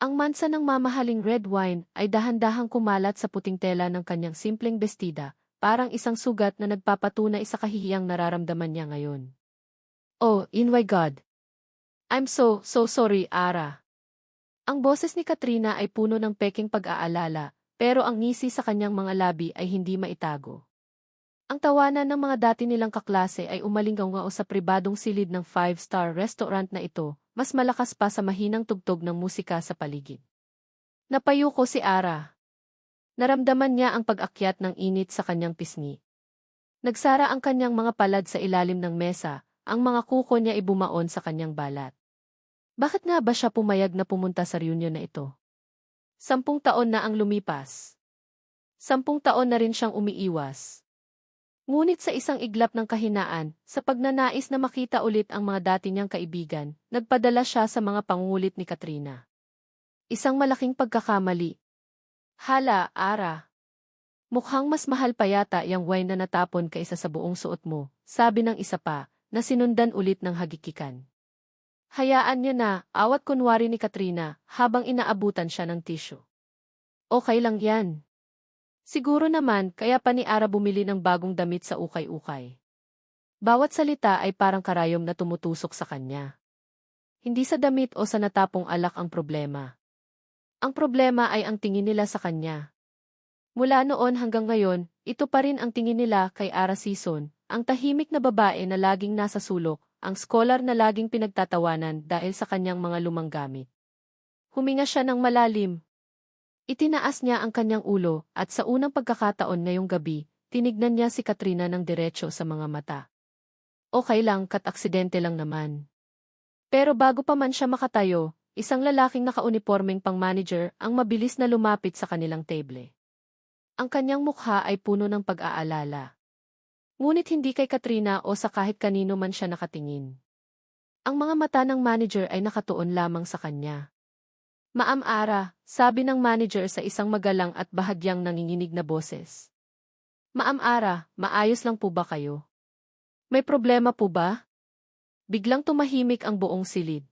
Ang mansa ng mamahaling red wine ay dahan-dahang kumalat sa puting tela ng kanyang simpleng bestida, parang isang sugat na nagpapatunay sa kahihiyang nararamdaman niya ngayon. Oh, in my God! I'm so sorry, Ara. Ang boses ni Katrina ay puno ng peking pag-aalala, pero ang ngisi sa kanyang mga labi ay hindi maitago. Ang tawanan ng mga dati nilang kaklase ay umalinggaw sa pribadong silid ng five-star restaurant na ito, mas malakas pa sa mahinang tugtog ng musika sa paligid. Napayuko si Ara. Naramdaman niya ang pag-akyat ng init sa kanyang pisngi. Nagsara ang kanyang mga palad sa ilalim ng mesa, ang mga kuko niya ay bumaon sa kanyang balat. Bakit nga ba siya pumayag na pumunta sa reunion na ito? 10 taon na ang lumipas. 10 taon na rin siyang umiiwas. Ngunit sa isang iglap ng kahinaan, sa pagnanais na makita ulit ang mga dati niyang kaibigan, nagpadala siya sa mga pangungulit ni Katrina. Isang malaking pagkakamali. Hala, Ara. Mukhang mas mahal pa yata yung wine na natapon kaysa sa buong suot mo, sabi ng isa pa, na sinundan ulit ng hagikikan. Hayaan niyo na, awat kunwari ni Katrina, habang inaabutan siya ng tissue. Okay lang yan. Siguro naman, kaya pa ni Ara bumili ng bagong damit sa ukay-ukay. Bawat salita ay parang karayom na tumutusok sa kanya. Hindi sa damit o sa natapong alak ang problema. Ang problema ay ang tingin nila sa kanya. Mula noon hanggang ngayon, ito pa rin ang tingin nila kay Ara Sison, ang tahimik na babae na laging nasa sulok, ang scholar na laging pinagtatawanan dahil sa kanyang mga lumang gamit. Huminga siya ng malalim. Itinaas niya ang kanyang ulo at sa unang pagkakataon ngayong gabi, tinignan niya si Katrina ng diretso sa mga mata. Okay lang, kat-aksidente lang naman. Pero bago pa man siya makatayo, isang lalaking nakaunipormeng pang-manager ang mabilis na lumapit sa kanilang table. Ang kanyang mukha ay puno ng pag-aalala. Ngunit hindi kay Katrina o sa kahit kanino man siya nakatingin. Ang mga mata ng manager ay nakatuon lamang sa kanya. Ma'am Ara, sabi ng manager sa isang magalang at bahagyang nanginginig na boses. Ma'am Ara, maayos lang po ba kayo? May problema po ba? Biglang tumahimik ang buong silid.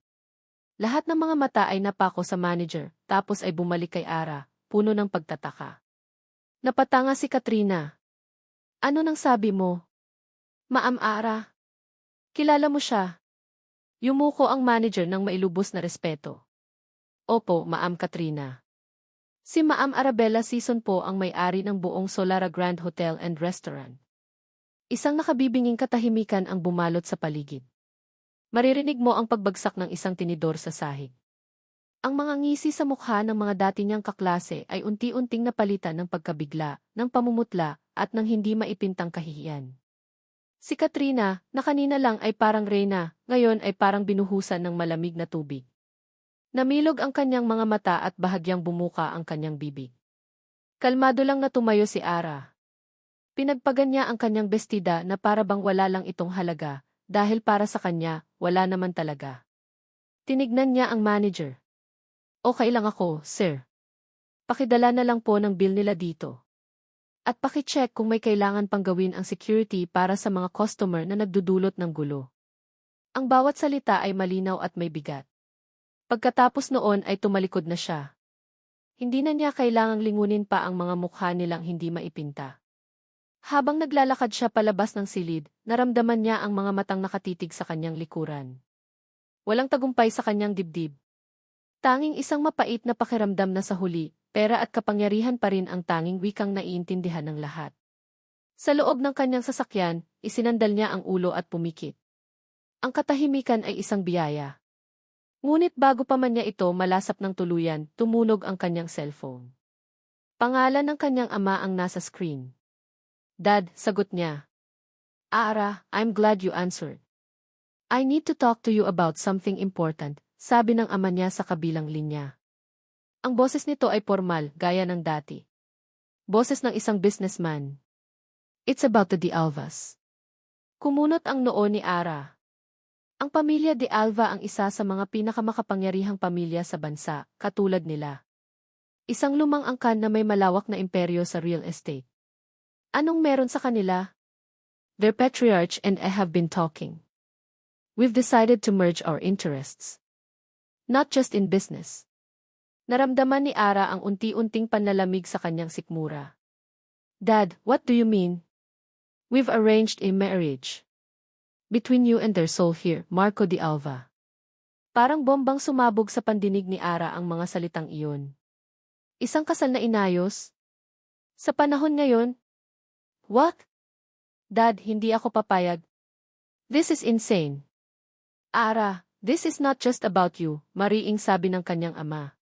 Lahat ng mga mata ay napako sa manager, tapos ay bumalik kay Ara, puno ng pagtataka. Napatanga si Katrina. Ano nang sabi mo? Ma'am Ara. Kilala mo siya? Yumuko ang manager ng mailubos na respeto. Opo, Ma'am Katrina. Si Ma'am Arabella Sison po ang may-ari ng buong Solara Grand Hotel and Restaurant. Isang nakabibinging katahimikan ang bumalot sa paligid. Maririnig mo ang pagbagsak ng isang tinidor sa sahig. Ang mga ngisi sa mukha ng mga dati niyang kaklase ay unti-unting napalitan ng pagkabigla, ng pamumutla, at ng hindi maipintang kahihiyan. Si Katrina, na kanina lang ay parang reyna, ngayon ay parang binuhusan ng malamig na tubig. Namilog ang kanyang mga mata at bahagyang bumuka ang kanyang bibig. Kalmado lang na tumayo si Ara. Pinagpagan niya ang kanyang bestida na para bang wala lang itong halaga, dahil para sa kanya, wala naman talaga. Tinignan niya ang manager. Okay lang ako, sir. Pakidala na lang po ng bill nila dito. At pakicheck kung may kailangan pang gawin ang security para sa mga customer na nagdudulot ng gulo. Ang bawat salita ay malinaw at may bigat. Pagkatapos noon ay tumalikod na siya. Hindi na niya kailangang lingunin pa ang mga mukha nilang hindi maipinta. Habang naglalakad siya palabas ng silid, naramdaman niya ang mga matang nakatitig sa kanyang likuran. Walang tagumpay sa kanyang dibdib. Tanging isang mapait na pakiramdam na sa huli, pera at kapangyarihan pa rin ang tanging wikang naiintindihan ng lahat. Sa loob ng kanyang sasakyan, isinandal niya ang ulo at pumikit. Ang katahimikan ay isang biyaya. Ngunit bago pa man niya ito malasap ng tuluyan, tumunog ang kanyang cellphone. Pangalan ng kanyang ama ang nasa screen. Dad, sagot niya. Ara, I'm glad you answered. I need to talk to you about something important, sabi ng ama niya sa kabilang linya. Ang boses nito ay formal, gaya ng dati. Boses ng isang businessman. It's about the Alvas. Kumunot ang noo ni Ara. Ang pamilya de Alva ang isa sa mga pinakamakapangyarihang pamilya sa bansa, katulad nila. Isang lumang angkan na may malawak na imperyo sa real estate. Anong meron sa kanila? Their patriarch and I have been talking. We've decided to merge our interests. Not just in business. Naramdaman ni Ara ang unti-unting panlalamig sa kanyang sikmura. Dad, what do you mean? We've arranged a marriage. Between you and their soul here, Marco de Alva. Parang bombang sumabog sa pandinig ni Ara ang mga salitang iyon. Isang kasal na inayos? Sa panahon ngayon? What? Dad, hindi ako papayag. This is insane. Ara, this is not just about you, mariing sabi ng kanyang ama.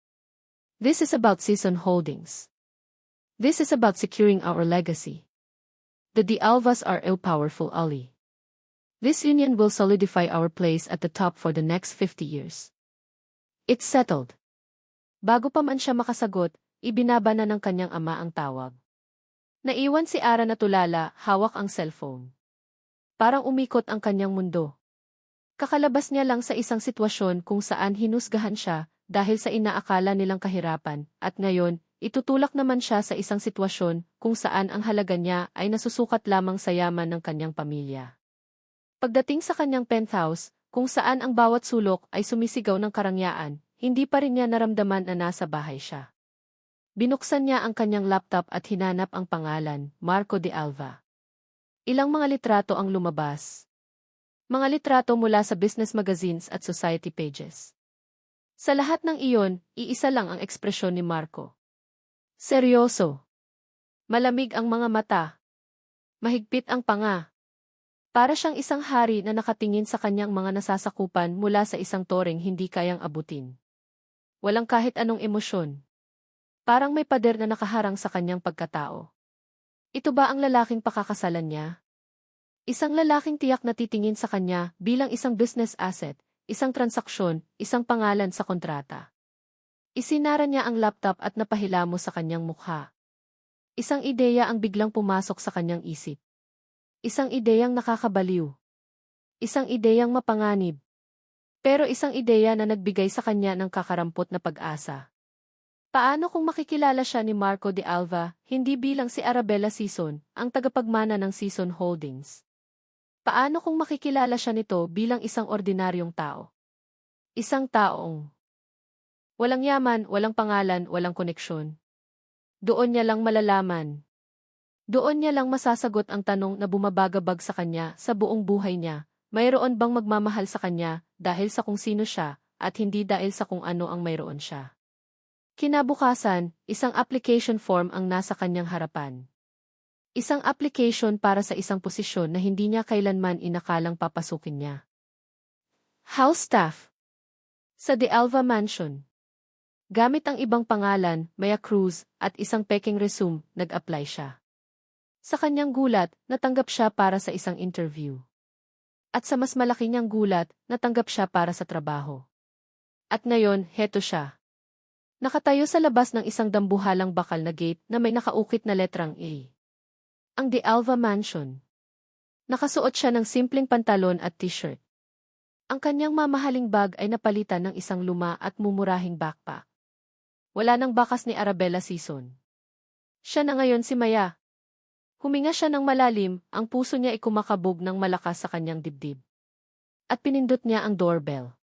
This is about Season Holdings. This is about securing our legacy. The De Alvas are a powerful ally. This union will solidify our place at the top for the next 50 years. It's settled. Bago pa man siya makasagot, ibinaba na ng kanyang ama ang tawag. Naiwan si Ara na tulala, hawak ang cellphone. Parang umikot ang kanyang mundo. Kakalabas niya lang sa isang sitwasyon kung saan hinusgahan siya dahil sa inaakala nilang kahirapan, at ngayon, itutulak naman siya sa isang sitwasyon kung saan ang halaga niya ay nasusukat lamang sa yaman ng kanyang pamilya. Pagdating sa kanyang penthouse, kung saan ang bawat sulok ay sumisigaw ng karangyaan, hindi pa rin niya naramdaman na nasa bahay siya. Binuksan niya ang kanyang laptop at hinanap ang pangalan, Marco de Alva. Ilang mga litrato ang lumabas. Mga litrato mula sa business magazines at society pages. Sa lahat ng iyon, iisa lang ang ekspresyon ni Marco. Seryoso. Malamig ang mga mata. Mahigpit ang panga. Para siyang isang hari na nakatingin sa kanyang mga nasasakupan mula sa isang toreng hindi kayang abutin. Walang kahit anong emosyon. Parang may pader na nakaharang sa kanyang pagkatao. Ito ba ang lalaking pakakasalan niya? Isang lalaking tiyak na titingin sa kanya bilang isang business asset, isang transaksyon, isang pangalan sa kontrata. Isinara niya ang laptop at napahilamo sa kanyang mukha. Isang ideya ang biglang pumasok sa kanyang isip. Isang ideyang nakakabaliw. Isang ideyang mapanganib. Pero isang ideya na nagbigay sa kanya ng kakarampot na pag-asa. Paano kung makikilala siya ni Marco de Alva, hindi bilang si Arabella Sison, ang tagapagmana ng Season Holdings? Paano kung makikilala siya nito bilang isang ordinaryong tao? Isang taong walang yaman, walang pangalan, walang koneksyon. Doon niya lang malalaman. Doon niya lang masasagot ang tanong na bumabagabag sa kanya sa buong buhay niya, mayroon bang magmamahal sa kanya dahil sa kung sino siya at hindi dahil sa kung ano ang mayroon siya. Kinabukasan, isang application form ang nasa kanyang harapan. Isang application para sa isang posisyon na hindi niya kailanman inakalang papasukin niya. House staff. Sa De Alva Mansion. Gamit ang ibang pangalan, Maya Cruz, at isang peking resume, nag-apply siya. Sa kanyang gulat, natanggap siya para sa isang interview. At sa mas malaki niyang gulat, natanggap siya para sa trabaho. At ngayon, heto siya. Nakatayo sa labas ng isang dambuhalang bakal na gate na may nakaukit na letrang A. Ang De Alva Mansion. Nakasuot siya ng simpleng pantalon at t-shirt. Ang kanyang mamahaling bag ay napalitan ng isang luma at mumurahing backpack. Wala nang bakas ni Arabella Sison. Siya na ngayon si Maya. Huminga siya ng malalim, ang puso niya ay kumakabog ng malakas sa kanyang dibdib. At pinindot niya ang doorbell.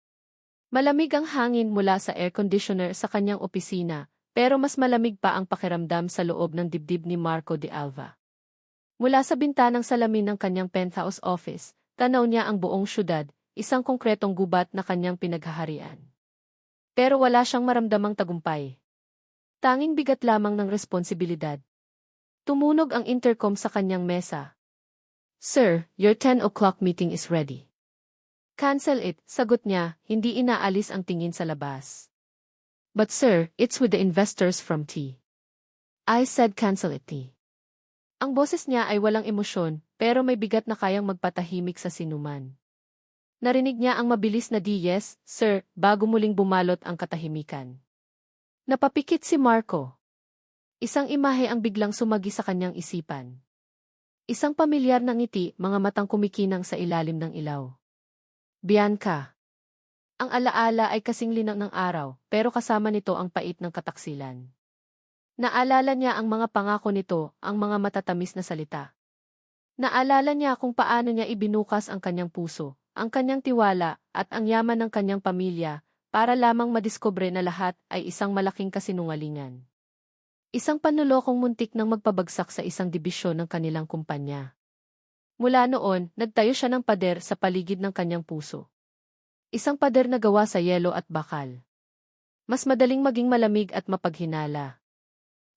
Malamig ang hangin mula sa air conditioner sa kanyang opisina, pero mas malamig pa ang pakiramdam sa loob ng dibdib ni Marco de Alva. Mula sa bintanang salamin ng kanyang penthouse office, tanaw niya ang buong syudad, isang konkretong gubat na kanyang pinaghaharian. Pero wala siyang maramdamang tagumpay. Tanging bigat lamang ng responsibilidad. Tumunog ang intercom sa kanyang mesa. Sir, your 10 o'clock meeting is ready. Cancel it, sagot niya, hindi inaalis ang tingin sa labas. But sir, it's with the investors from T. I said cancel it T. Ang boses niya ay walang emosyon, pero may bigat na kayang magpatahimik sa sinuman. Narinig niya ang mabilis na yes, sir, bago muling bumalot ang katahimikan. Napapikit si Marco. Isang imahe ang biglang sumagi sa kanyang isipan. Isang pamilyar na ngiti, mga matang kumikinang sa ilalim ng ilaw. Bianca. Ang alaala ay kasing linaw ng araw, pero kasama nito ang pait ng kataksilan. Naalala niya ang mga pangako nito, ang mga matatamis na salita. Naalala niya kung paano niya ibinukas ang kanyang puso, ang kanyang tiwala, at ang yaman ng kanyang pamilya, para lamang madiskubre na lahat ay isang malaking kasinungalingan. Isang panlolokong muntik nang magpabagsak sa isang dibisyon ng kanilang kumpanya. Mula noon, nagtayo siya ng pader sa paligid ng kanyang puso. Isang pader na gawa sa yelo at bakal. Mas madaling maging malamig at mapaghinala.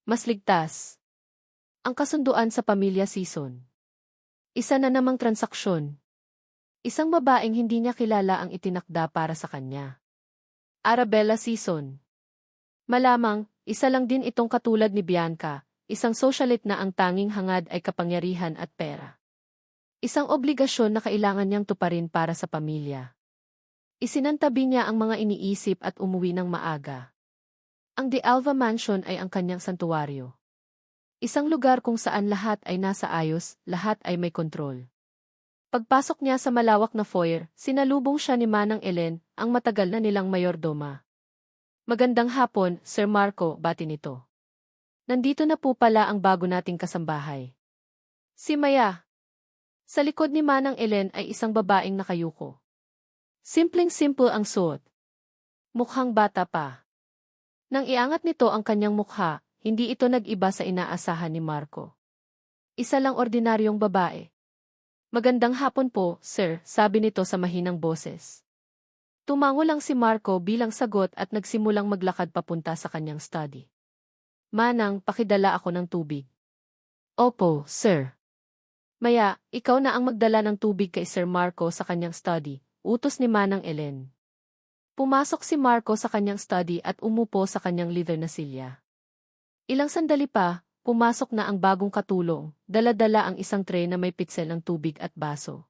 Mas ligtas. Ang kasunduan sa pamilya season. Isa na namang transaksyon. Isang babaeng hindi niya kilala ang itinakda para sa kanya. Arabella season. Malamang, isa lang din itong katulad ni Bianca, isang socialite na ang tanging hangad ay kapangyarihan at pera. Isang obligasyon na kailangan niyang tuparin para sa pamilya. Isinantabi niya ang mga iniisip at umuwi ng maaga. Ang De Alva Mansion ay ang kanyang santuwaryo. Isang lugar kung saan lahat ay nasa ayos, lahat ay may kontrol. Pagpasok niya sa malawak na foyer, sinalubong siya ni Manang Ellen, ang matagal na nilang mayordoma. Magandang hapon, Sir Marco, bati nito. Nandito na po pala ang bago nating kasambahay. Si Maya. Sa likod ni Manang Ellen ay isang babaeng nakayuko. Simpleng-simple ang suot. Mukhang bata pa. Nang iangat nito ang kanyang mukha, hindi ito nag-iba sa inaasahan ni Marco. Isa lang ordinaryong babae. Magandang hapon po, sir, sabi nito sa mahinang boses. Tumango lang si Marco bilang sagot at nagsimulang maglakad papunta sa kanyang study. Manang, pakidala ako ng tubig. Opo, sir. Maya, ikaw na ang magdala ng tubig kay Sir Marco sa kanyang study, utos ni Manang Ellen. Pumasok si Marco sa kanyang study at umupo sa kanyang leather na silya. Ilang sandali pa, pumasok na ang bagong katulong, dala-dala ang isang tray na may pitsel ng tubig at baso.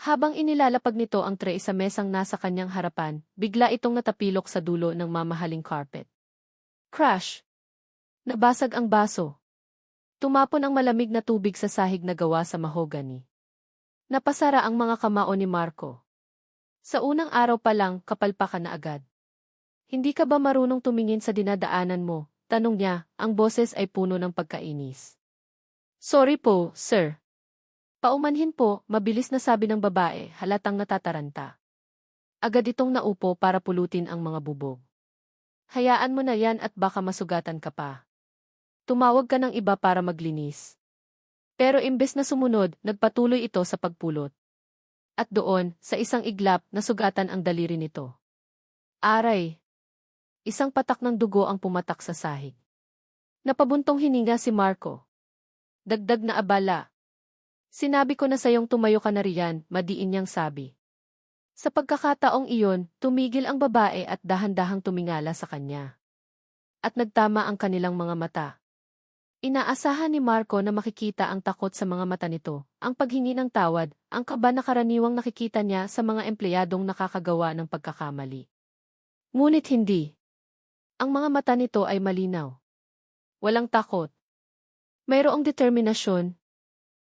Habang inilalapag nito ang tray sa mesang nasa kanyang harapan, bigla itong natapilok sa dulo ng mamahaling carpet. Crash! Nabasag ang baso. Tumapon ang malamig na tubig sa sahig na gawa sa mahogany. Napasara ang mga kamao ni Marco. Sa unang araw pa lang, kapalpakan na agad. Hindi ka ba marunong tumingin sa dinadaanan mo? Tanong niya, ang boses ay puno ng pagkainis. Sorry po, sir. Paumanhin po, mabilis na sabi ng babae, halatang natataranta. Agad itong naupo para pulutin ang mga bubog. Hayaan mo na yan at baka masugatan ka pa. Tumawag ka ng iba para maglinis. Pero imbes na sumunod, nagpatuloy ito sa pagpulot. At doon, sa isang iglap, nasugatan ang daliri nito. Aray! Isang patak ng dugo ang pumatak sa sahig. Napabuntong hininga si Marco. Dagdag na abala. Sinabi ko na sayong tumayo ka na riyan, madiin niyang sabi. Sa pagkakataong iyon, tumigil ang babae at dahan-dahang tumingala sa kanya. At nagtama ang kanilang mga mata. Inaasahan ni Marco na makikita ang takot sa mga mata nito, ang paghingi ng tawad, ang kaba na karaniwang nakikita niya sa mga empleyadong nakakagawa ng pagkakamali. Ngunit hindi. Ang mga mata nito ay malinaw. Walang takot. Mayroong determinasyon.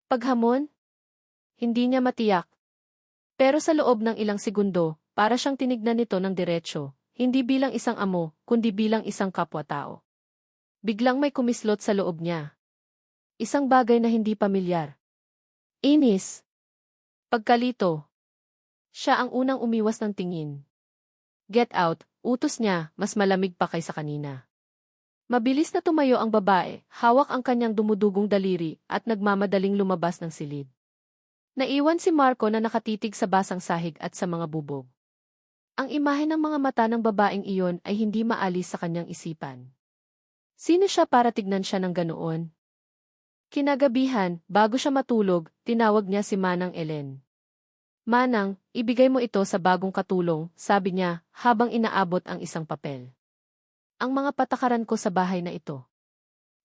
Paghamon? Hindi niya matiyak. Pero sa loob ng ilang segundo, para siyang tinignan nito ng diretsyo, hindi bilang isang amo, kundi bilang isang kapwa-tao. Biglang may kumislot sa loob niya. Isang bagay na hindi pamilyar. Inis. Pagkalito. Siya ang unang umiwas ng tingin. Get out, utos niya, mas malamig pa kaysa kanina. Mabilis na tumayo ang babae, hawak ang kanyang dumudugong daliri at nagmamadaling lumabas ng silid. Naiwan si Marco na nakatitig sa basang sahig at sa mga bubog. Ang imahe ng mga mata ng babaeng iyon ay hindi maalis sa kanyang isipan. Sino siya para tignan siya ng ganoon? Kinagabihan, bago siya matulog, tinawag niya si Manang Ellen. Manang, ibigay mo ito sa bagong katulong, sabi niya, habang inaabot ang isang papel. Ang mga patakaran ko sa bahay na ito.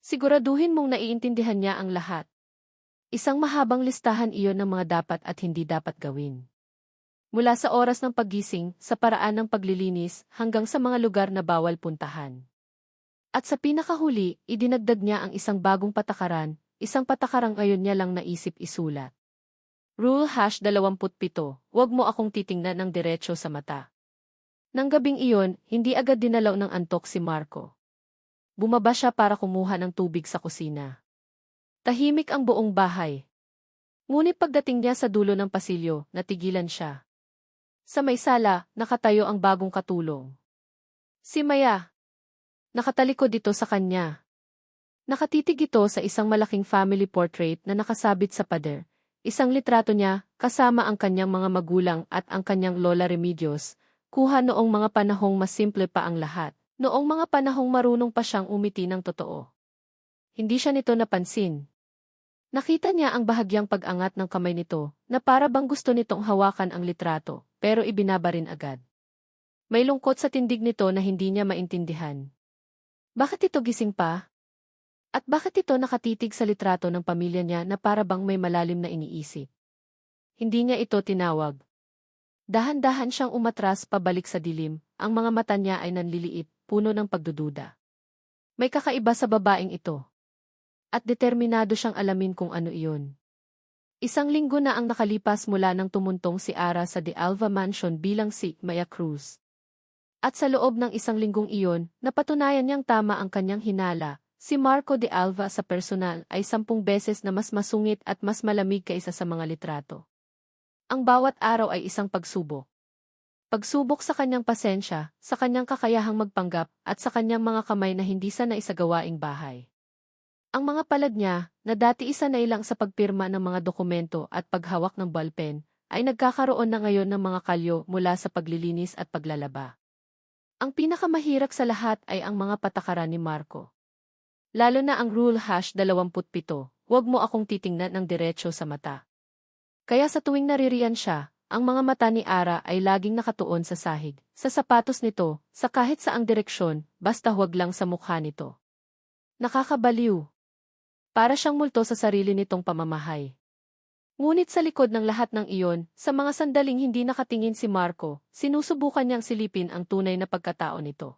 Siguraduhin mong naiintindihan niya ang lahat. Isang mahabang listahan iyon ng mga dapat at hindi dapat gawin. Mula sa oras ng paggising, sa paraan ng paglilinis, hanggang sa mga lugar na bawal puntahan. At sa pinakahuli, idinagdag niya ang isang bagong patakaran, isang patakarang ngayon niya lang naisip isulat. Rule #27, huwag mo akong titingnan ng diretsyo sa mata. Nang gabing iyon, hindi agad dinalaw ng antok si Marco. Bumaba siya para kumuha ng tubig sa kusina. Tahimik ang buong bahay. Ngunit pagdating niya sa dulo ng pasilyo, natigilan siya. Sa may sala, nakatayo ang bagong katulong. Si Maya. Nakatalikod ito sa kanya. Nakatitig ito sa isang malaking family portrait na nakasabit sa pader. Isang litrato niya, kasama ang kanyang mga magulang at ang kanyang lola Remedios, kuha noong mga panahong mas simple pa ang lahat. Noong mga panahong marunong pa siyang umiti ng totoo. Hindi siya nito napansin. Nakita niya ang bahagyang pag-angat ng kamay nito, na para bang gusto nitong hawakan ang litrato, pero ibinaba rin agad. May lungkot sa tindig nito na hindi niya maintindihan. Bakit ito gising pa? At bakit ito nakatitig sa litrato ng pamilya niya na para bang may malalim na iniisip? Hindi niya ito tinawag. Dahan-dahan siyang umatras pabalik sa dilim, ang mga mata niya ay nanliliit, puno ng pagdududa. May kakaiba sa babaeng ito. At determinado siyang alamin kung ano iyon. Isang linggo na ang nakalipas mula nang tumuntong si Ara sa De Alva Mansion bilang si Maya Cruz. At sa loob ng isang linggong iyon, napatunayan niyang tama ang kanyang hinala, si Marco De Alva sa personal ay 10 beses na mas masungit at mas malamig kaysa sa mga litrato. Ang bawat araw ay isang pagsubok. Pagsubok sa kanyang pasensya, sa kanyang kakayahang magpanggap, at sa kanyang mga kamay na hindi sanay sa gawaing bahay. Ang mga palad niya, na dati isa na ilang sa pagpirma ng mga dokumento at paghawak ng ballpen, ay nagkakaroon na ngayon ng mga kalyo mula sa paglilinis at paglalaba. Ang pinakamahirap sa lahat ay ang mga patakaran ni Marco. Lalo na ang Rule #27, huwag mo akong titingnan ng diretsyo sa mata. Kaya sa tuwing naririyan siya, ang mga mata ni Ara ay laging nakatuon sa sahig, sa sapatos nito, sa kahit saang direksyon, basta huwag lang sa mukha nito. Nakakabaliw. Para siyang multo sa sarili nitong pamamahay. Ngunit sa likod ng lahat ng iyon, sa mga sandaling hindi nakatingin si Marco, sinusubukan niyang silipin ang tunay na pagkatao nito.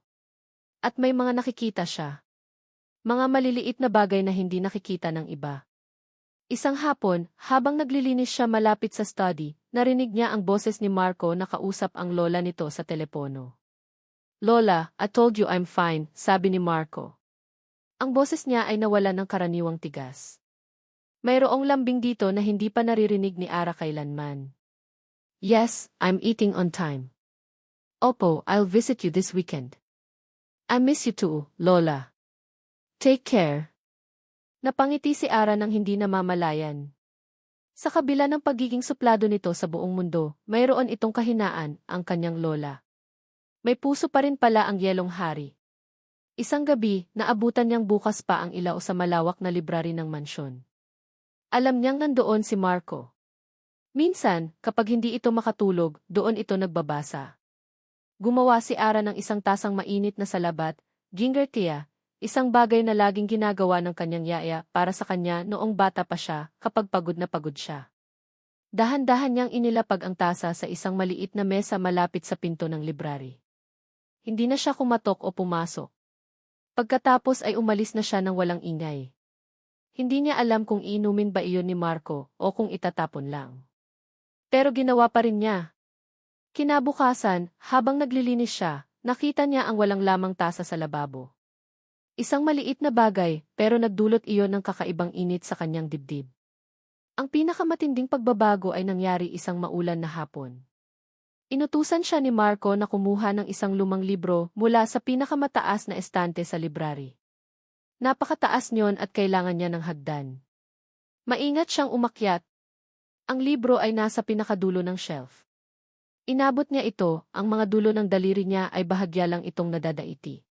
At may mga nakikita siya. Mga maliliit na bagay na hindi nakikita ng iba. Isang hapon, habang naglilinis siya malapit sa study, narinig niya ang boses ni Marco na kausap ang lola nito sa telepono. "Lola, I told you I'm fine," sabi ni Marco. Ang boses niya ay nawalan ng karaniwang tigas. Mayroong lambing dito na hindi pa naririnig ni Ara kailanman. "Yes, I'm eating on time. Opo, I'll visit you this weekend. I miss you too, Lola. Take care." Napangiti si Ara nang hindi namamalayan. Sa kabila ng pagiging suplado nito sa buong mundo, mayroon itong kahinaan, ang kanyang lola. May puso pa rin pala ang Yelong Hari. Isang gabi, naabutan niyang bukas pa ang ilaw sa malawak na library ng mansyon. Alam niyang nandoon si Marco. Minsan, kapag hindi ito makatulog, doon ito nagbabasa. Gumawa si Ara ng isang tasang mainit na salabat, ginger tea, isang bagay na laging ginagawa ng kanyang yaya para sa kanya noong bata pa siya, kapag pagod na pagod siya. Dahan-dahan niyang inilapag ang tasa sa isang maliit na mesa malapit sa pinto ng library. Hindi na siya kumatok o pumasok. Pagkatapos ay umalis na siya ng walang ingay. Hindi niya alam kung inumin ba iyon ni Marco o kung itatapon lang. Pero ginawa pa rin niya. Kinabukasan, habang naglilinis siya, nakita niya ang walang lamang tasa sa lababo. Isang maliit na bagay, pero nagdulot iyon ng kakaibang init sa kanyang dibdib. Ang pinakamatinding pagbabago ay nangyari isang maulan na hapon. Inutusan siya ni Marco na kumuha ng isang lumang libro mula sa pinakamataas na estante sa library. Napakataas niyon at kailangan niya ng hagdan. Maingat siyang umakyat. Ang libro ay nasa pinakadulo ng shelf. Inabot niya ito, ang mga dulo ng daliri niya ay bahagya lang itong nadadaiti.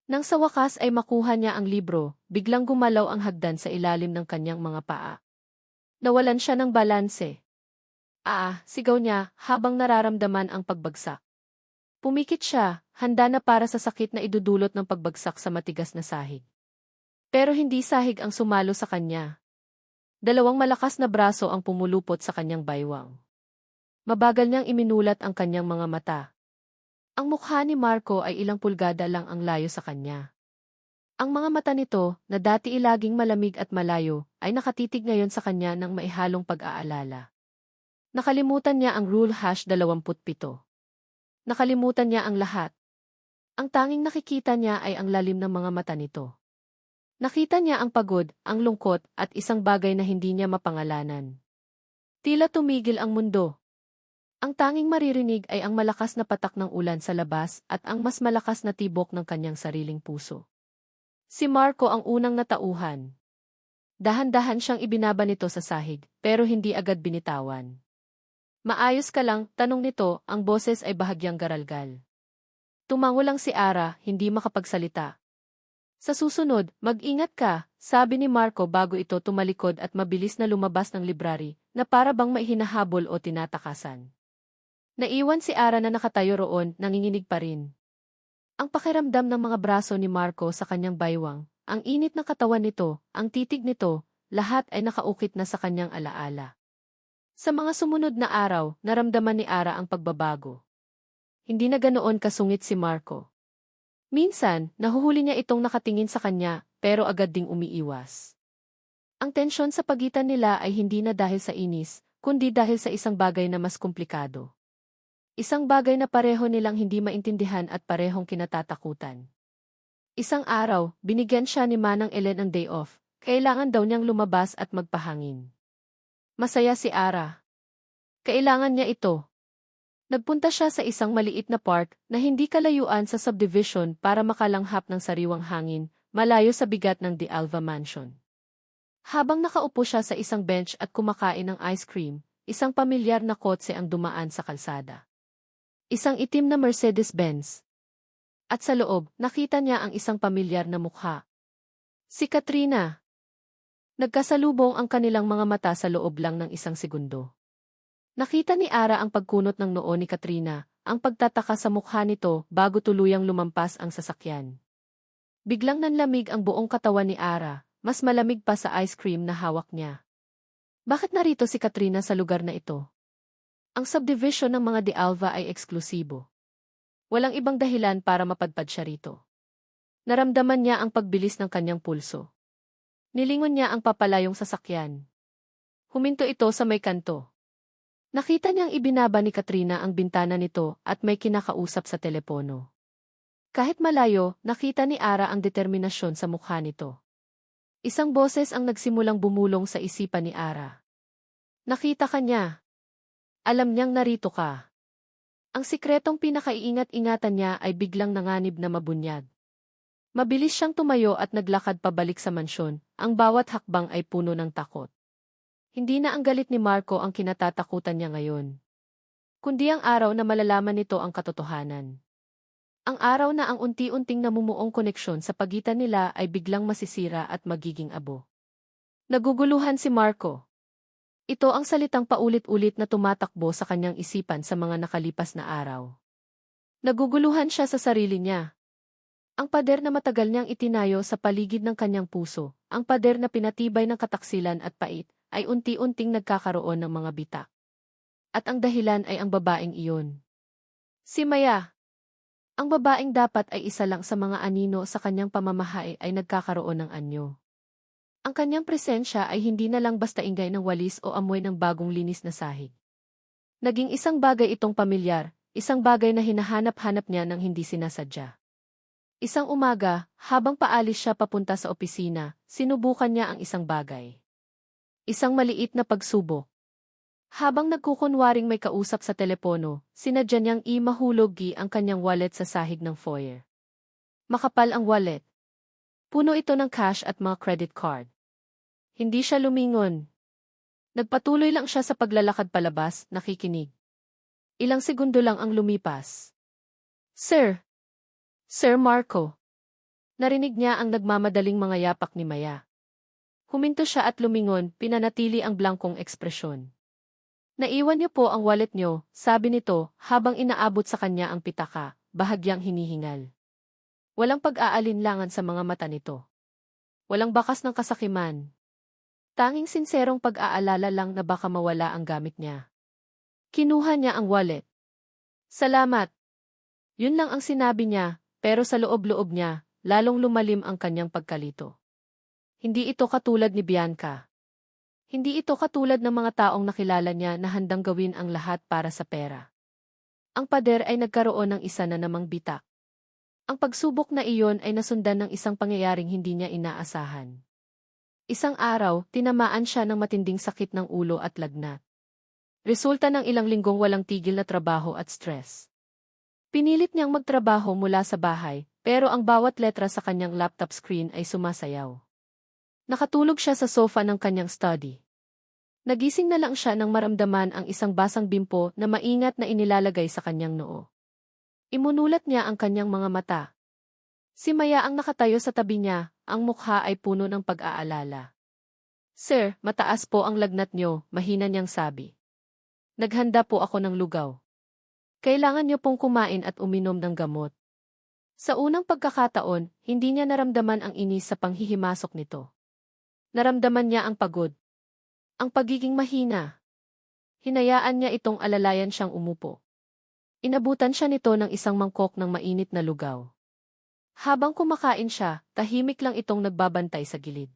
Nang sa wakas ay makuha niya ang libro, biglang gumalaw ang hagdan sa ilalim ng kanyang mga paa. Nawalan siya ng balanse. Sigaw niya habang nararamdaman ang pagbagsak. Pumikit siya, handa na para sa sakit na idudulot ng pagbagsak sa matigas na sahig. Pero hindi sahig ang sumalo sa kanya. 2 malakas na braso ang pumulupot sa kanyang baywang. Mabagal niyang iminulat ang kanyang mga mata. Ang mukha ni Marco ay ilang pulgada lang ang layo sa kanya. Ang mga mata nito, na dati laging malamig at malayo, ay nakatitig ngayon sa kanya ng maihalong pag-aalala. Nakalimutan niya ang Rule #27. Nakalimutan niya ang lahat. Ang tanging nakikita niya ay ang lalim ng mga mata nito. Nakita niya ang pagod, ang lungkot, at isang bagay na hindi niya mapangalanan. Tila tumigil ang mundo. Ang tanging maririnig ay ang malakas na patak ng ulan sa labas at ang mas malakas na tibok ng kanyang sariling puso. Si Marco ang unang natauhan. Dahan-dahan siyang ibinaba nito sa sahig, pero hindi agad binitawan. Maayos ka lang, tanong nito, ang boses ay bahagyang garalgal. Tumango lang si Ara, hindi makapagsalita. Sa susunod, mag-ingat ka, sabi ni Marco bago ito tumalikod at mabilis na lumabas ng library, na para bang may hinahabol o tinatakasan. Naiwan si Ara na nakatayo roon, nanginginig pa rin. Ang pakiramdam ng mga braso ni Marco sa kanyang baywang, ang init ng katawan nito, ang titig nito, lahat ay nakaukit na sa kanyang alaala. Sa mga sumunod na araw, naramdaman ni Ara ang pagbabago. Hindi na ganoon kasungit si Marco. Minsan, nahuhuli niya itong nakatingin sa kanya, pero agad ding umiiwas. Ang tensyon sa pagitan nila ay hindi na dahil sa inis, kundi dahil sa isang bagay na mas komplikado. Isang bagay na pareho nilang hindi maintindihan at parehong kinatatakutan. Isang araw, binigyan siya ni Manang Ellen ng day off. Kailangan daw niyang lumabas at magpahangin. Masaya si Ara. Kailangan niya ito. Nagpunta siya sa isang maliit na park na hindi kalayuan sa subdivision para makalanghap ng sariwang hangin, malayo sa bigat ng De Alva Mansion. Habang nakaupo siya sa isang bench at kumakain ng ice cream, isang pamilyar na kotse ang dumaan sa kalsada. Isang itim na Mercedes-Benz. At sa loob, nakita niya ang isang pamilyar na mukha. Si Katrina. Nagkasalubong ang kanilang mga mata sa loob lang ng isang segundo. Nakita ni Ara ang pagkunot ng noo ni Katrina, ang pagtataka sa mukha nito bago tuluyang lumampas ang sasakyan. Biglang nanlamig ang buong katawan ni Ara, mas malamig pa sa ice cream na hawak niya. Bakit narito si Katrina sa lugar na ito? Ang subdivision ng mga De Alva ay eksklusibo. Walang ibang dahilan para mapadpad siya rito. Naramdaman niya ang pagbilis ng kanyang pulso. Nilingon niya ang papalayong sasakyan. Huminto ito sa may kanto. Nakita niyang ibinaba ni Katrina ang bintana nito at may kinakausap sa telepono. Kahit malayo, nakita ni Ara ang determinasyon sa mukha nito. Isang boses ang nagsimulang bumulong sa isipan ni Ara. Nakita ka niya. Alam niyang narito ka. Ang sikretong pinakaiingat-ingatan niya ay biglang nanganib na mabunyag. Mabilis siyang tumayo at naglakad pabalik sa mansyon, ang bawat hakbang ay puno ng takot. Hindi na ang galit ni Marco ang kinatatakutan niya ngayon. Kundi ang araw na malalaman nito ang katotohanan. Ang araw na ang unti-unting namumuong koneksyon sa pagitan nila ay biglang masisira at magiging abo. Naguguluhan si Marco. Ito ang salitang paulit-ulit na tumatakbo sa kanyang isipan sa mga nakalipas na araw. Naguguluhan siya sa sarili niya. Ang pader na matagal niyang itinayo sa paligid ng kanyang puso, ang pader na pinatibay ng kataksilan at pait, ay unti-unting nagkakaroon ng mga bitak. At ang dahilan ay ang babaeng iyon. Si Maya. Ang babaeng dapat ay isa lang sa mga anino sa kanyang pamamahay ay nagkakaroon ng anyo. Ang kanyang presensya ay hindi na lang basta ingay ng walis o amoy ng bagong linis na sahig. Naging isang bagay itong pamilyar, isang bagay na hinahanap-hanap niya nang hindi sinasadya. Isang umaga, habang paalis siya papunta sa opisina, sinubukan niya ang isang bagay. Isang maliit na pagsubok. Habang nagkukunwaring may kausap sa telepono, sinadya niyang mahulog ang kanyang wallet sa sahig ng foyer. Makapal ang wallet. Puno ito ng cash at mga credit card. Hindi siya lumingon. Nagpatuloy lang siya sa paglalakad palabas, nakikinig. Ilang segundo lang ang lumipas. Sir! Sir Marco! Narinig niya ang nagmamadaling mga yapak ni Maya. Huminto siya at lumingon, pinanatili ang blangkong ekspresyon. Naiwan niyo po ang wallet niyo, sabi nito, habang inaabot sa kanya ang pitaka, bahagyang hinihingal. Walang pag-aalinlangan sa mga mata nito. Walang bakas ng kasakiman. Tanging sinserong pag-aalala lang na baka mawala ang gamit niya. Kinuha niya ang wallet. Salamat. Yun lang ang sinabi niya, pero sa loob-loob niya, lalong lumalim ang kanyang pagkalito. Hindi ito katulad ni Bianca. Hindi ito katulad ng mga taong nakilala niya na handang gawin ang lahat para sa pera. Ang pader ay nagkaroon ng isa na namang bitak. Ang pagsubok na iyon ay nasundan ng isang pangyayaring hindi niya inaasahan. Isang araw, tinamaan siya ng matinding sakit ng ulo at lagnat. Resulta ng ilang linggong walang tigil na trabaho at stress. Pinilit niyang magtrabaho mula sa bahay, pero ang bawat letra sa kanyang laptop screen ay sumasayaw. Nakatulog siya sa sofa ng kanyang study. Nagising na lang siya nang maramdaman ang isang basang bimpo na maingat na inilalagay sa kanyang noo. Imunulat niya ang kanyang mga mata. Si Maya ang nakatayo sa tabi niya, ang mukha ay puno ng pag-aalala. "Sir, mataas po ang lagnat niyo," mahina niyang sabi. "Naghanda po ako ng lugaw. Kailangan niyo pong kumain at uminom ng gamot." Sa unang pagkakataon, hindi niya naramdaman ang inis sa panghihimasok nito. Naramdaman niya ang pagod. Ang pagiging mahina. Hinayaan niya itong alalayan siyang umupo. Inabutan siya nito ng isang mangkok ng mainit na lugaw. Habang kumakain siya, tahimik lang itong nagbabantay sa gilid.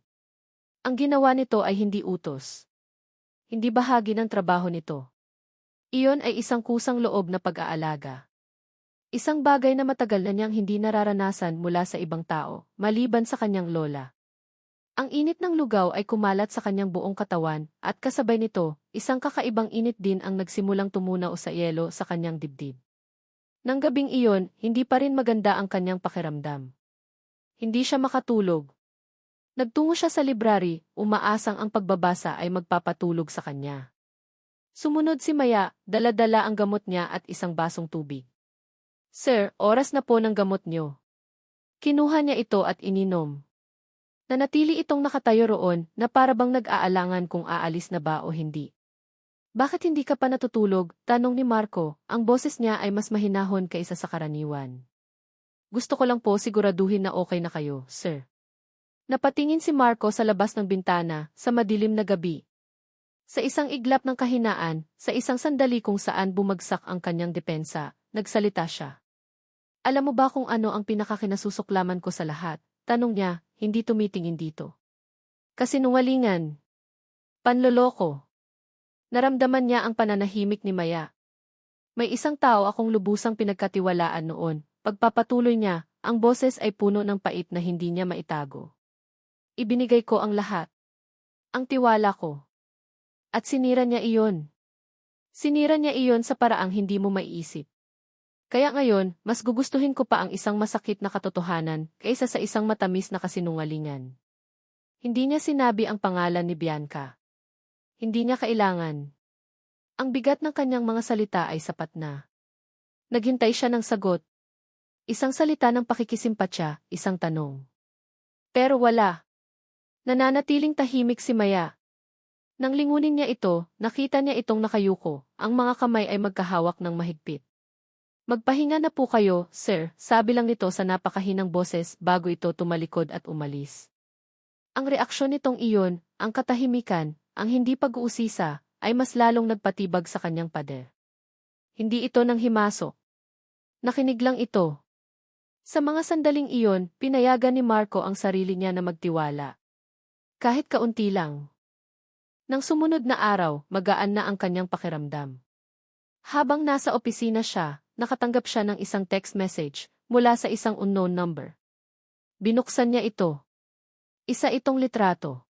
Ang ginawa nito ay hindi utos. Hindi bahagi ng trabaho nito. Iyon ay isang kusang loob na pag-aalaga. Isang bagay na matagal na niyang hindi nararanasan mula sa ibang tao, maliban sa kanyang lola. Ang init ng lugaw ay kumalat sa kanyang buong katawan, at kasabay nito, isang kakaibang init din ang nagsimulang tumunaw sa yelo sa kanyang dibdib. Nang gabing iyon, hindi pa rin maganda ang kanyang pakiramdam. Hindi siya makatulog. Nagtungo siya sa library, umaasang ang pagbabasa ay magpapatulog sa kanya. Sumunod si Maya, dala-dala ang gamot niya at isang basong tubig. "Sir, oras na po ng gamot niyo." Kinuha niya ito at ininom. Nanatili itong nakatayo roon na parabang nag-aalangan kung aalis na ba o hindi. "Bakit hindi ka pa natutulog?" tanong ni Marco, ang boses niya ay mas mahinahon kaysa sa karaniwan. "Gusto ko lang po siguraduhin na okay na kayo, sir." Napatingin si Marco sa labas ng bintana, sa madilim na gabi. Sa isang iglap ng kahinaan, sa isang sandali kung saan bumagsak ang kanyang depensa, nagsalita siya. "Alam mo ba kung ano ang pinakakinasusuklaman ko sa lahat?" tanong niya, hindi tumitingin dito. "Kasinungalingan. Panloloko." Naramdaman niya ang pananahimik ni Maya. "May isang tao akong lubusang pinagkatiwalaan noon." Pagpapatuloy niya, ang boses ay puno ng pait na hindi niya maitago. "Ibinigay ko ang lahat. Ang tiwala ko. At sinira niya iyon. Sinira niya iyon sa paraang hindi mo maiisip. Kaya ngayon, mas gugustuhin ko pa ang isang masakit na katotohanan kaysa sa isang matamis na kasinungalingan." Hindi niya sinabi ang pangalan ni Bianca. Hindi niya kailangan. Ang bigat ng kanyang mga salita ay sapat na. Naghintay siya ng sagot. Isang salita ng pakikisimpatya, isang tanong. Pero wala. Nananatiling tahimik si Maya. Nang lingunin niya ito, nakita niya itong nakayuko, ang mga kamay ay magkahawak ng mahigpit. "Magpahinga na po kayo, sir," sabi lang nito sa napakahinang boses bago ito tumalikod at umalis. Ang reaksyon nitong iyon, ang katahimikan, ang hindi pag-uusisa, ay mas lalong nagpatibag sa kanyang pader. Hindi ito nang himasok. Nakinig lang ito. Sa mga sandaling iyon, pinayagan ni Marco ang sarili niya na magtiwala. Kahit kaunti lang. Nang sumunod na araw, magaan na ang kanyang pakiramdam. Habang nasa opisina siya, nakatanggap siya ng isang text message mula sa isang unknown number. Binuksan niya ito. Isa itong litrato.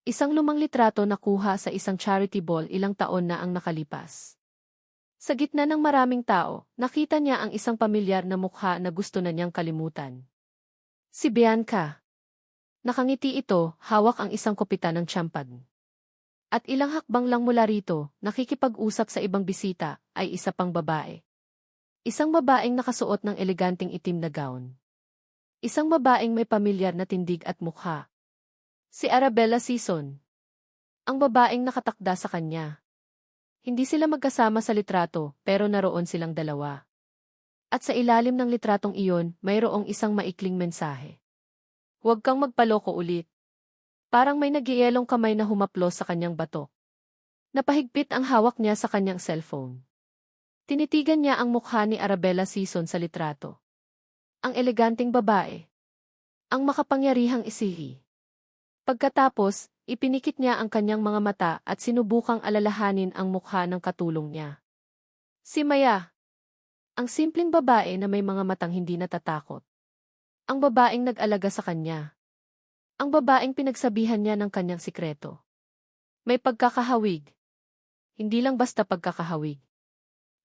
Isang lumang litrato na kuha sa isang charity ball ilang taon na ang nakalipas. Sa gitna ng maraming tao, nakita niya ang isang pamilyar na mukha na gusto na niyang kalimutan. Si Bianca. Nakangiti ito, hawak ang isang kopita ng champagne. At ilang hakbang lang mula rito, nakikipag-usap sa ibang bisita, ay isa pang babae. Isang babaeng nakasuot ng eleganteng itim na gown. Isang babaeng may pamilyar na tindig at mukha. Si Arabella Season. Ang babaeng nakatakda sa kanya. Hindi sila magkasama sa litrato, pero naroon silang dalawa. At sa ilalim ng litratong iyon, mayroong isang maikling mensahe. "Huwag kang magpaloko ulit." Parang may nagyayelong kamay na humaplos sa kanyang batok. Napahigpit ang hawak niya sa kanyang cellphone. Tinitigan niya ang mukha ni Arabella Season sa litrato. Ang eleganteng babae. Ang makapangyarihang isihi. Pagkatapos, ipinikit niya ang kanyang mga mata at sinubukang alalahanin ang mukha ng katulong niya. Si Maya. Ang simpleng babae na may mga matang hindi natatakot. Ang babaeng nag-alaga sa kanya. Ang babaeng pinagsabihan niya ng kanyang sikreto. May pagkakahawig. hindi lang basta pagkakahawig.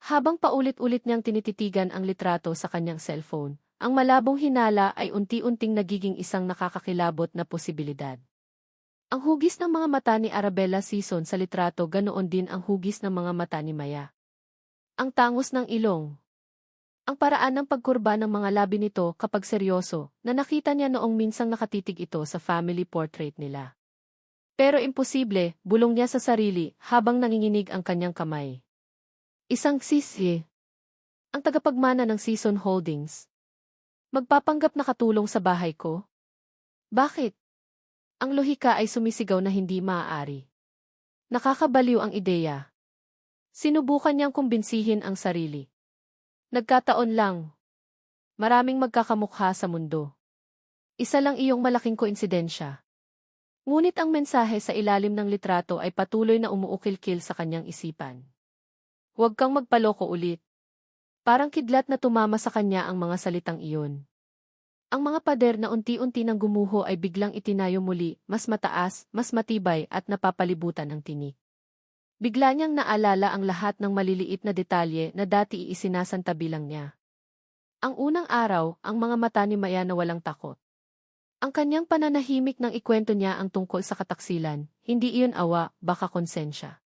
Habang paulit-ulit niyang tinititigan ang litrato sa kanyang cellphone, ang malabong hinala ay unti-unting nagiging isang nakakakilabot na posibilidad. Ang hugis ng mga mata ni Arabella Sison sa litrato ganoon din ang hugis ng mga mata ni Maya. Ang tangos ng ilong. Ang paraan ng pagkurba ng mga labi nito kapag seryoso na nakita niya noong minsang nakatitig ito sa family portrait nila. Pero imposible, bulong niya sa sarili habang nanginginig ang kanyang kamay. Isang sisi. Ang tagapagmana ng Sison Holdings. Magpapanggap na katulong sa bahay ko? Bakit? Ang lohika ay sumisigaw na hindi maaari. Nakakabaliw ang ideya. Sinubukan niyang kumbinsihin ang sarili. Nagkataon lang. Maraming magkakamukha sa mundo. Isa lang iyong malaking koinsidensya. Ngunit ang mensahe sa ilalim ng litrato ay patuloy na umuukil-kil sa kanyang isipan. Huwag kang magpaloko ulit. Parang kidlat na tumama sa kanya ang mga salitang iyon. Ang mga pader na unti-unti nang gumuho ay biglang itinayo muli, mas mataas, mas matibay at napapalibutan ng tinik. Bigla niyang naalala ang lahat ng maliliit na detalye na dati isinasantabi lang niya. Ang unang araw, ang mga mata ni Maya na walang takot. Ang kanyang pananahimik nang ikwento niya ang tungkol sa kataksilan, hindi iyon awa, baka konsensya.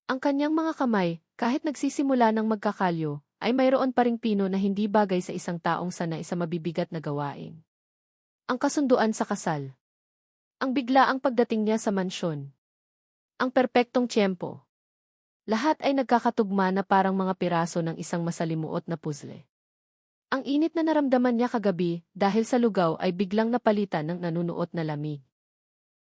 Ang kanyang mga kamay, kahit nagsisimula ng magkakalyo, ay mayroon pa ring pino na hindi bagay sa isang taong sanay sa mabibigat na gawain. Ang kasunduan sa kasal. Ang biglaang pagdating niya sa mansyon. Ang perpektong tiyempo. Lahat ay nagkakatugma na parang mga piraso ng isang masalimuot na puzzle. Ang init na naramdaman niya kagabi dahil sa lugaw ay biglang napalitan ng nanunuot na lamig.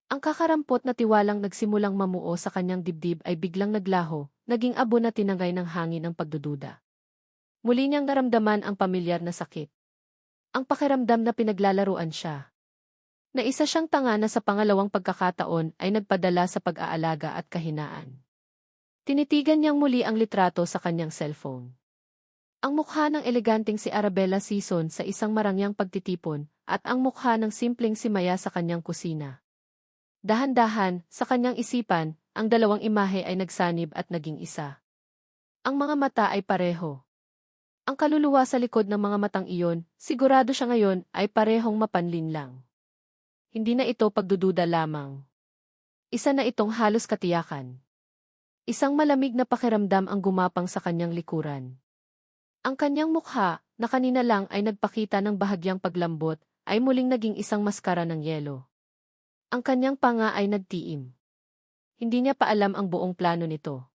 Ang kakarampot na tiwalang nagsimulang mamuo sa kanyang dibdib ay biglang naglaho, naging abo na tinangay ng hangin ng pagdududa. Muli niyang naramdaman ang pamilyar na sakit. Ang pakiramdam na pinaglalaruan siya. Na isa siyang tanga na sa pangalawang pagkakataon ay nagpadala sa pag-aalaga at kahinaan. Tinitigan niyang muli ang litrato sa kanyang cellphone. Ang mukha ng eleganteng si Arabella Sison sa isang marangyang pagtitipon at ang mukha ng simpleng si Maya sa kanyang kusina. Dahan-dahan, sa kanyang isipan, ang dalawang imahe ay nagsanib at naging isa. Ang mga mata ay pareho. Ang kaluluwa sa likod ng mga matang iyon, sigurado siya ngayon, ay parehong mapanlin lang. Hindi na ito pagdududa lamang. Isa na itong halos katiyakan. Isang malamig na pakiramdam ang gumapang sa kanyang likuran. Ang kanyang mukha, na kanina lang ay nagpakita ng bahagyang paglambot, ay muling naging isang maskara ng yelo. Ang kanyang panga ay nagtiim. Hindi niya pa alam ang buong plano nito.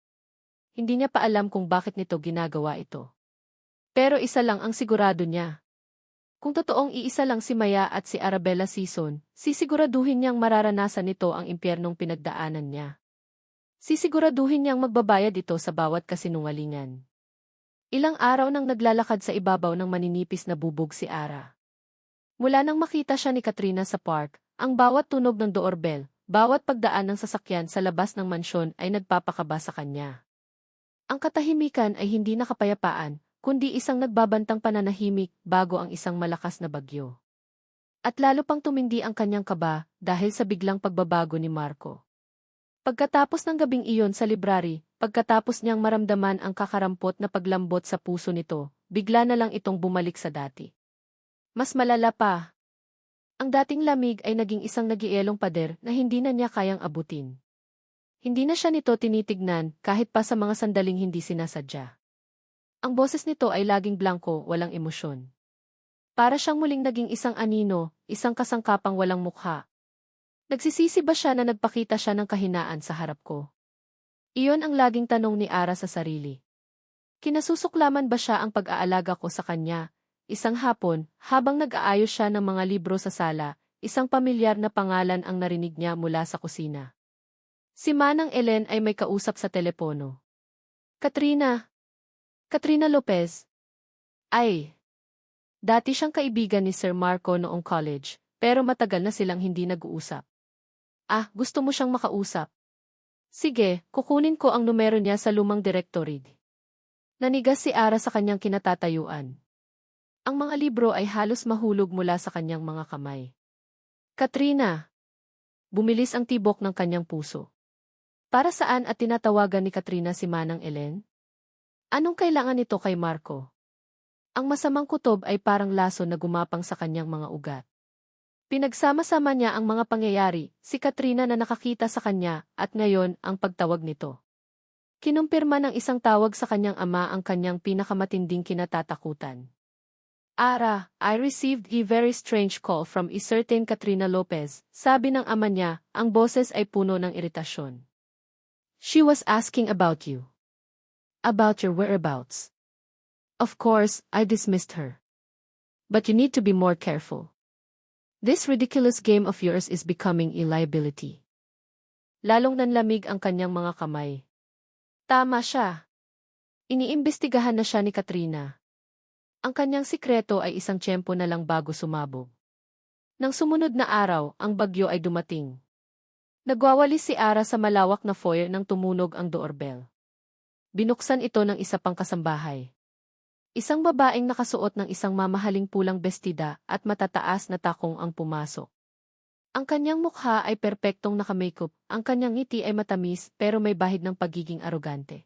Hindi niya pa alam kung bakit nito ginagawa ito. Pero isa lang ang sigurado niya. Kung totoong iisa lang si Maya at si Arabella Sison, sisiguraduhin niyang mararanasan nito ang impyernong pinagdaanan niya. Sisiguraduhin niyang magbabayad ito sa bawat kasinungalingan. Ilang araw nang naglalakad sa ibabaw ng maninipis na bubog si Ara. Mula nang makita siya ni Katrina sa park, ang bawat tunog ng doorbell, bawat pagdaan ng sasakyan sa labas ng mansyon ay nagpapakaba sa kanya. Ang katahimikan ay hindi nakapayapaan, kundi isang nagbabantang pananahimik bago ang isang malakas na bagyo. At lalo pang tumindi ang kanyang kaba dahil sa biglang pagbabago ni Marco. Pagkatapos ng gabing iyon sa library, pagkatapos niyang maramdaman ang kakarampot na paglambot sa puso nito, bigla na lang itong bumalik sa dati. Mas malala pa. Ang dating lamig ay naging isang nagielong pader na hindi na niya kayang abutin. Hindi na siya nito tinitignan kahit pa sa mga sandaling hindi sinasadya. Ang boses nito ay laging blanko, walang emosyon. Para siyang muling naging isang anino, isang kasangkapang walang mukha. Nagsisisi ba siya na nagpakita siya ng kahinaan sa harap ko? Iyon ang laging tanong ni Ara sa sarili. Kinasusuklaman ba siya ang pag-aalaga ko sa kanya? Isang hapon, habang nag-aayos siya ng mga libro sa sala, isang pamilyar na pangalan ang narinig niya mula sa kusina. Si Manang Ellen ay may kausap sa telepono. Katrina! Katrina Lopez. Ay. Dati siyang kaibigan ni Sir Marco noong college, pero matagal na silang hindi nag-uusap. Ah, gusto mo siyang makausap? Sige, kukunin ko ang numero niya sa lumang directory. Nanigas si Ara sa kanyang kinatatayuan. Ang mga libro ay halos mahulog mula sa kanyang mga kamay. Katrina. Bumilis ang tibok ng kanyang puso. Para saan at tinatawagan ni Katrina si Manang Ellen? Anong kailangan nito kay Marco? Ang masamang kutob ay parang laso na gumapang sa kanyang mga ugat. Pinagsama-sama niya ang mga pangyayari, si Katrina na nakakita sa kanya, at ngayon ang pagtawag nito. Kinumpirma ng isang tawag sa kanyang ama ang kanyang pinakamatinding kinatatakutan. Ara, I received a very strange call from a certain Katrina Lopez, sabi ng ama niya, ang boses ay puno ng iritasyon. She was asking about you. About your whereabouts. Of course, I dismissed her. But you need to be more careful. This ridiculous game of yours is becoming a liability. Lalong nanlamig ang kanyang mga kamay. Tama siya. Iniimbestigahan na siya ni Katrina. Ang kanyang sikreto ay isang tiyempo na lang bago sumabog. Nang sumunod na araw, ang bagyo ay dumating. Nagwawalis si Ara sa malawak na foyer nang tumunog ang doorbell. Binuksan ito ng isa pang kasambahay. Isang babaeng nakasuot ng isang mamahaling pulang bestida at matataas na takong ang pumasok. Ang kanyang mukha ay perpektong nakamakeup, ang kanyang ngiti ay matamis pero may bahid ng pagiging arogante.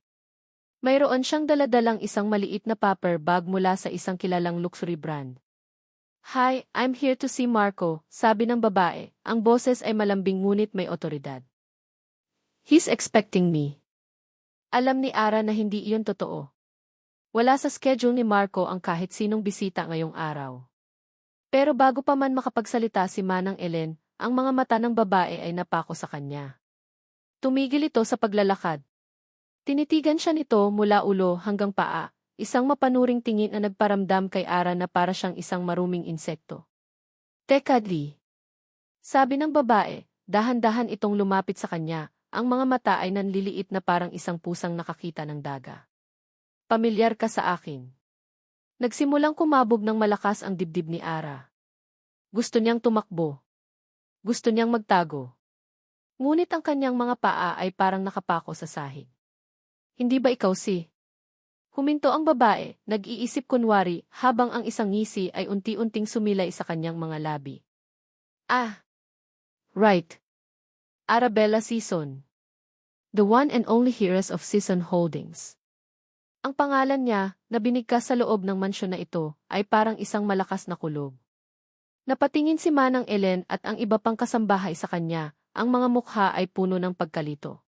Mayroon siyang daladalang isang maliit na paper bag mula sa isang kilalang luxury brand. Hi, I'm here to see Marco, sabi ng babae, ang boses ay malambing ngunit may otoridad. He's expecting me. Alam ni Ara na hindi iyon totoo. Wala sa schedule ni Marco ang kahit sinong bisita ngayong araw. Pero bago pa man makapagsalita si Manang Ellen, ang mga mata ng babae ay napako sa kanya. Tumigil ito sa paglalakad. Tinitigan siya nito mula ulo hanggang paa, isang mapanuring tingin na nagparamdam kay Ara na para siyang isang maruming insekto. Teka di. Sabi ng babae, dahan-dahan itong lumapit sa kanya, ang mga mata ay nanliliit na parang isang pusang nakakita ng daga. Pamilyar ka sa akin. Nagsimulang kumabog ng malakas ang dibdib ni Ara. Gusto niyang tumakbo. Gusto niyang magtago. Ngunit ang kanyang mga paa ay parang nakapako sa sahig. Hindi ba ikaw si? Huminto ang babae, nag-iisip kunwari, habang ang isang ngisi ay unti-unting sumilay sa kanyang mga labi. Ah! Right. Arabella Sison. The one and only heiress of Sison Holdings. Ang pangalan niya, na binigkas sa loob ng mansyon na ito, ay parang isang malakas na kulog. Napatingin si Manang Ellen at ang iba pang kasambahay sa kanya, ang mga mukha ay puno ng pagkalito.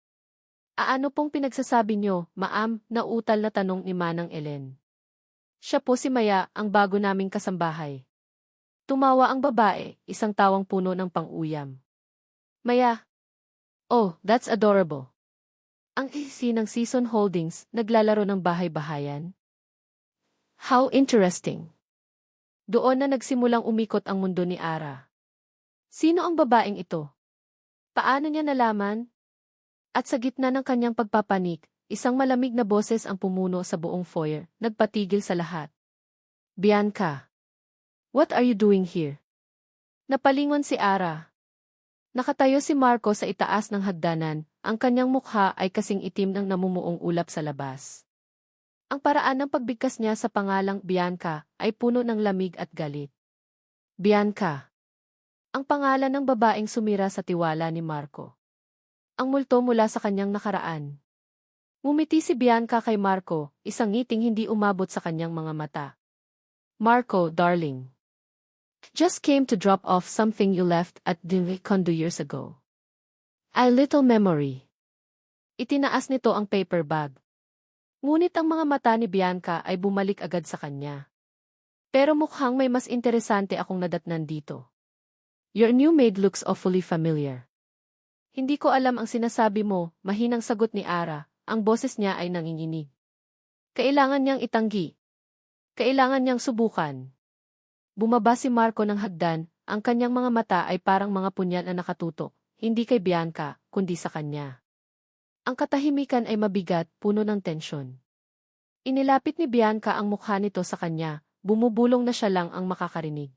Ano pong pinagsasabi niyo, ma'am, nauutal na tanong ni Manang Ellen. Siya po si Maya, ang bago naming kasambahay. Tumawa ang babae, isang tawang puno ng pang-uyam. Maya. Oh, that's adorable. Ang isi ng Sison Holdings, naglalaro ng bahay-bahayan. How interesting. Doon na nagsimulang umikot ang mundo ni Ara. Sino ang babaeng ito? Paano niya nalaman? At sa gitna ng kanyang pagpapanik, isang malamig na boses ang pumuno sa buong foyer, nagpatigil sa lahat. Bianca. What are you doing here? Napalingon si Ara. Nakatayo si Marco sa itaas ng hagdanan, ang kanyang mukha ay kasing itim ng namumuong ulap sa labas. Ang paraan ng pagbigkas niya sa pangalang Bianca ay puno ng lamig at galit. Bianca. Ang pangalan ng babaeng sumira sa tiwala ni Marco. Ang multo mula sa kanyang nakaraan. Ngumiti si Bianca kay Marco, isang ngiting hindi umabot sa kanyang mga mata. Marco, darling. Just came to drop off something you left at the condo years ago. A little memory. Itinaas nito ang paper bag. Ngunit ang mga mata ni Bianca ay bumalik agad sa kanya. Pero mukhang may mas interesante akong nadatnan dito. Your new maid looks awfully familiar. Hindi ko alam ang sinasabi mo, mahinang sagot ni Ara, ang boses niya ay nanginginig. Kailangan niyang itanggi. Kailangan niyang subukan. Bumaba si Marco ng hagdan, ang kanyang mga mata ay parang mga punyal na nakatutok, hindi kay Bianca, kundi sa kanya. Ang katahimikan ay mabigat, puno ng tensyon. Inilapit ni Bianca ang mukha nito sa kanya, bumubulong na siya lang ang makakarinig.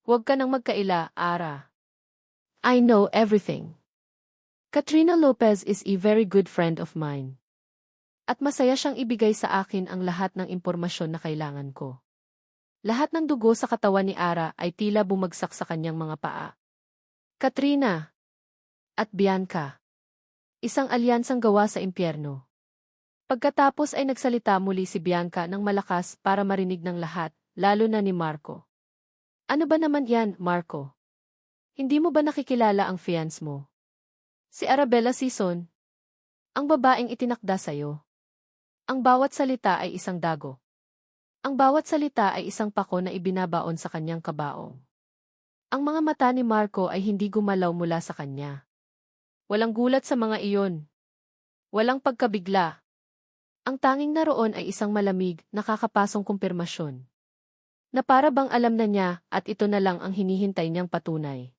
Huwag ka nang magkaila, Ara. I know everything. Katrina Lopez is a very good friend of mine. At masaya siyang ibigay sa akin ang lahat ng impormasyon na kailangan ko. Lahat ng dugo sa katawan ni Ara ay tila bumagsak sa kanyang mga paa. Katrina at Bianca. Isang alyansang gawa sa impyerno. Pagkatapos ay nagsalita muli si Bianca ng malakas para marinig ng lahat, lalo na ni Marco. Ano ba naman yan, Marco? Hindi mo ba nakikilala ang fiancé mo? Si Arabella Sison. Ang babaeng itinakda sa'yo. Ang bawat salita ay isang dago. Ang bawat salita ay isang pako na ibinabaon sa kanyang kabaong. Ang mga mata ni Marco ay hindi gumalaw mula sa kanya. Walang gulat sa mga iyon. Walang pagkabigla. Ang tanging naroon ay isang malamig, nakakapasong kumpirmasyon. Na para bang alam na niya at ito na lang ang hinihintay niyang patunay.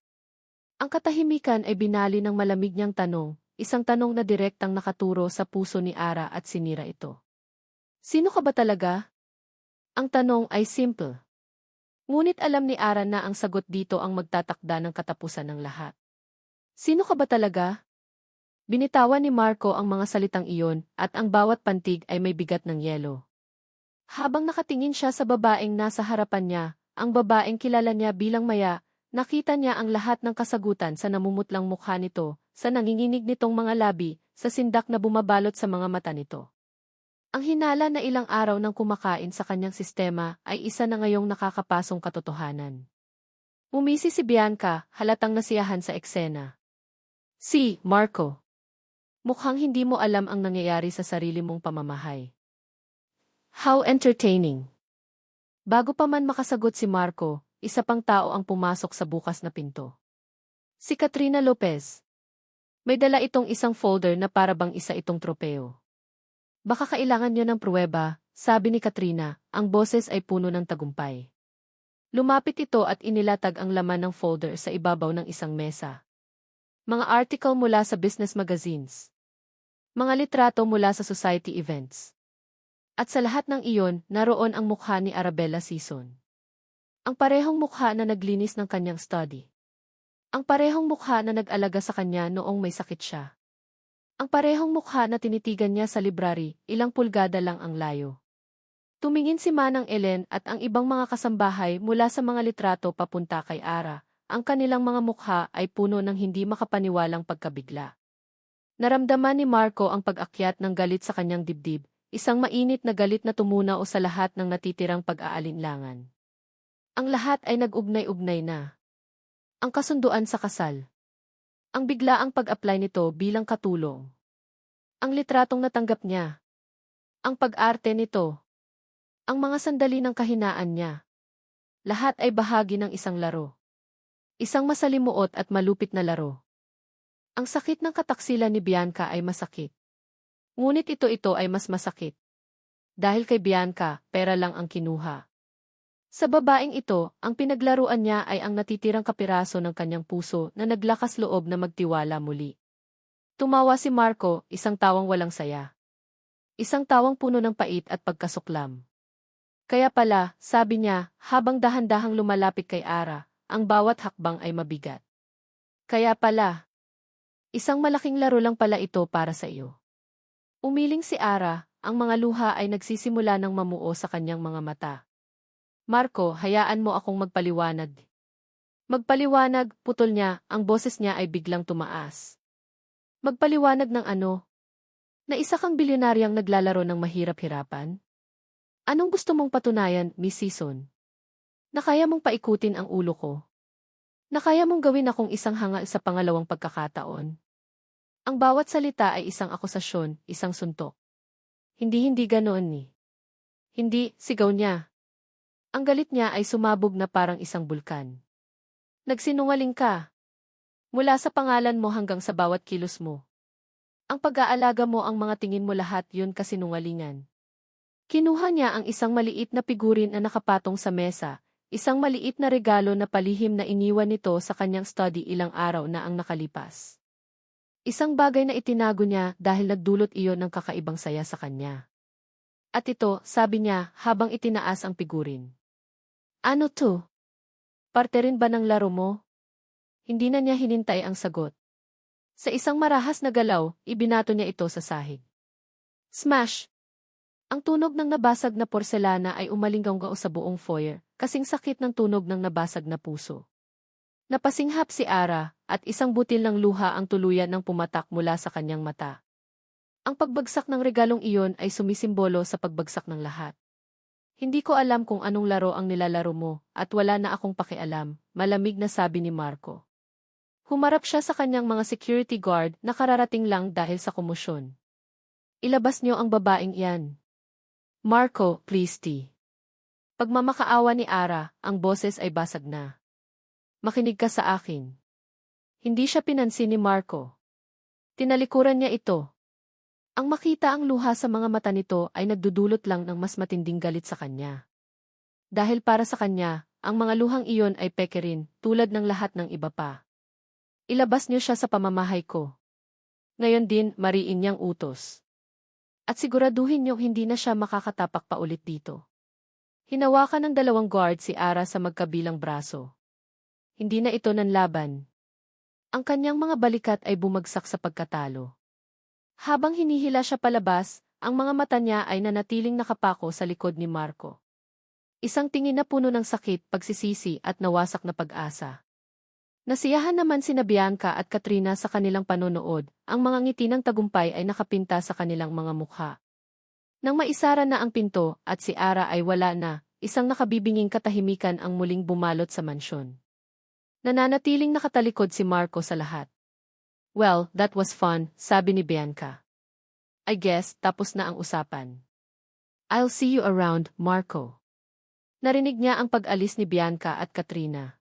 Ang katahimikan ay binali ng malamig niyang tanong, isang tanong na direktang nakaturo sa puso ni Ara at sinira ito. Sino ka ba talaga? Ang tanong ay simple. Ngunit alam ni Ara na ang sagot dito ang magtatakda ng katapusan ng lahat. Sino ka ba talaga? Binitawan ni Marco ang mga salitang iyon at ang bawat pantig ay may bigat ng yelo. Habang nakatingin siya sa babaeng nasa harapan niya, ang babaeng kilala niya bilang Maya, nakita niya ang lahat ng kasagutan sa namumutlang mukha nito, sa nanginginig nitong mga labi, sa sindak na bumabalot sa mga mata nito. Ang hinala na ilang araw nang kumakain sa kanyang sistema ay isa na ngayong nakakapasong katotohanan. Umisi si Bianca, halatang nasiyahan sa eksena. Si Marco. Mukhang hindi mo alam ang nangyayari sa sarili mong pamamahay. How entertaining. Bago pa man makasagot si Marco, isa pang tao ang pumasok sa bukas na pinto. Si Katrina Lopez. May dala itong isang folder na para bang isa itong tropeo. Baka kailangan niyo ng pruweba, sabi ni Katrina, ang boses ay puno ng tagumpay. Lumapit ito at inilatag ang laman ng folder sa ibabaw ng isang mesa. Mga article mula sa business magazines. Mga litrato mula sa society events. At sa lahat ng iyon, naroon ang mukha ni Arabella Sison. Ang parehong mukha na naglinis ng kanyang study. Ang parehong mukha na nag-alaga sa kanya noong may sakit siya. Ang parehong mukha na tinitigan niya sa library, ilang pulgada lang ang layo. Tumingin si Manang Ellen at ang ibang mga kasambahay mula sa mga litrato papunta kay Ara. Ang kanilang mga mukha ay puno ng hindi makapaniwalang pagkabigla. Naramdaman ni Marco ang pag-akyat ng galit sa kanyang dibdib, isang mainit na galit na tumunaw sa lahat ng natitirang pag-aalinlangan. Ang lahat ay nag-ugnay-ugnay na. Ang kasunduan sa kasal. Ang biglaang pag-apply nito bilang katulong. Ang litratong natanggap niya. Ang pag-arte nito. Ang mga sandali ng kahinaan niya. Lahat ay bahagi ng isang laro. Isang masalimuot at malupit na laro. Ang sakit ng kataksilan ni Bianca ay masakit. Ngunit ito ay mas masakit. Dahil kay Bianca, pera lang ang kinuha. Sa babaeng ito, ang pinaglaruan niya ay ang natitirang kapiraso ng kanyang puso na naglakas loob na magtiwala muli. Tumawa si Marco, isang tawang walang saya. Isang tawang puno ng pait at pagkasuklam. Kaya pala, sabi niya, habang dahan-dahang lumalapit kay Ara, ang bawat hakbang ay mabigat. Kaya pala, isang malaking laro lang pala ito para sa iyo. Umiling si Ara, ang mga luha ay nagsisimula ng mamuo sa kanyang mga mata. Marco, hayaan mo akong magpaliwanag. Magpaliwanag, putol niya, ang boses niya ay biglang tumaas. Magpaliwanag ng ano? Na isa kang bilyonaryang naglalaro ng mahirap-hirapan? Anong gusto mong patunayan, Miss Sison? Na kaya mong paikutin ang ulo ko? Na kaya mong gawin akong isang hangal sa pangalawang pagkakataon? Ang bawat salita ay isang akusasyon, isang suntok. Hindi ganoon ni. Hindi, sigaw niya. Ang galit niya ay sumabog na parang isang bulkan. Nagsinungaling ka. Mula sa pangalan mo hanggang sa bawat kilos mo. Ang pag-aalaga mo ang mga tingin mo lahat yun kasinungalingan. Kinuha niya ang isang maliit na figurin na nakapatong sa mesa, isang maliit na regalo na palihim na iniwan nito sa kanyang study ilang araw na ang nakalipas. Isang bagay na itinago niya dahil nagdulot iyon ng kakaibang saya sa kanya. At ito, sabi niya, habang itinaas ang figurin. Ano to? Parte rin ba ng laro mo? Hindi na niya hinintay ang sagot. Sa isang marahas na galaw, ibinato niya ito sa sahig. Smash! Ang tunog ng nabasag na porselana ay umalinggaw sa buong foyer, kasing sakit ng tunog ng nabasag na puso. Napasinghap si Ara, at isang butil ng luha ang tuluyan ng pumatak mula sa kanyang mata. Ang pagbagsak ng regalong iyon ay sumisimbolo sa pagbagsak ng lahat. Hindi ko alam kung anong laro ang nilalaro mo, at wala na akong pakialam, malamig na sabi ni Marco. Humarap siya sa kanyang mga security guard na kararating lang dahil sa komosyon. Ilabas niyo ang babaeng iyan. Marco, please T. Pagmamakaawa ni Ara, ang boses ay basag na. Makinig ka sa akin. Hindi siya pinansin ni Marco. Tinalikuran niya ito. Ang makita ang luha sa mga mata nito ay nagdudulot lang ng mas matinding galit sa kanya. Dahil para sa kanya, ang mga luhang iyon ay peke rin, tulad ng lahat ng iba pa. Ilabas niyo siya sa pamamahay ko. Ngayon din, mariin niyang utos. At siguraduhin niyong hindi na siya makakatapak pa ulit dito. Hinawakan ng dalawang guard si Ara sa magkabilang braso. Hindi na ito nanlaban. Ang kanyang mga balikat ay bumagsak sa pagkatalo. Habang hinihila siya palabas, ang mga mata niya ay nanatiling nakapako sa likod ni Marco. Isang tingin na puno ng sakit, pagsisisi at nawasak na pag-asa. Nasiyahan naman sina Bianca at Katrina sa kanilang panonood, ang mga ngiti ng tagumpay ay nakapinta sa kanilang mga mukha. Nang maisara na ang pinto at si Ara ay wala na, isang nakabibinging katahimikan ang muling bumalot sa mansyon. Nananatiling nakatalikod si Marco sa lahat. Well, that was fun, sabi ni Bianca. I guess, tapos na ang usapan. I'll see you around, Marco. Narinig niya ang pag-alis ni Bianca at Katrina.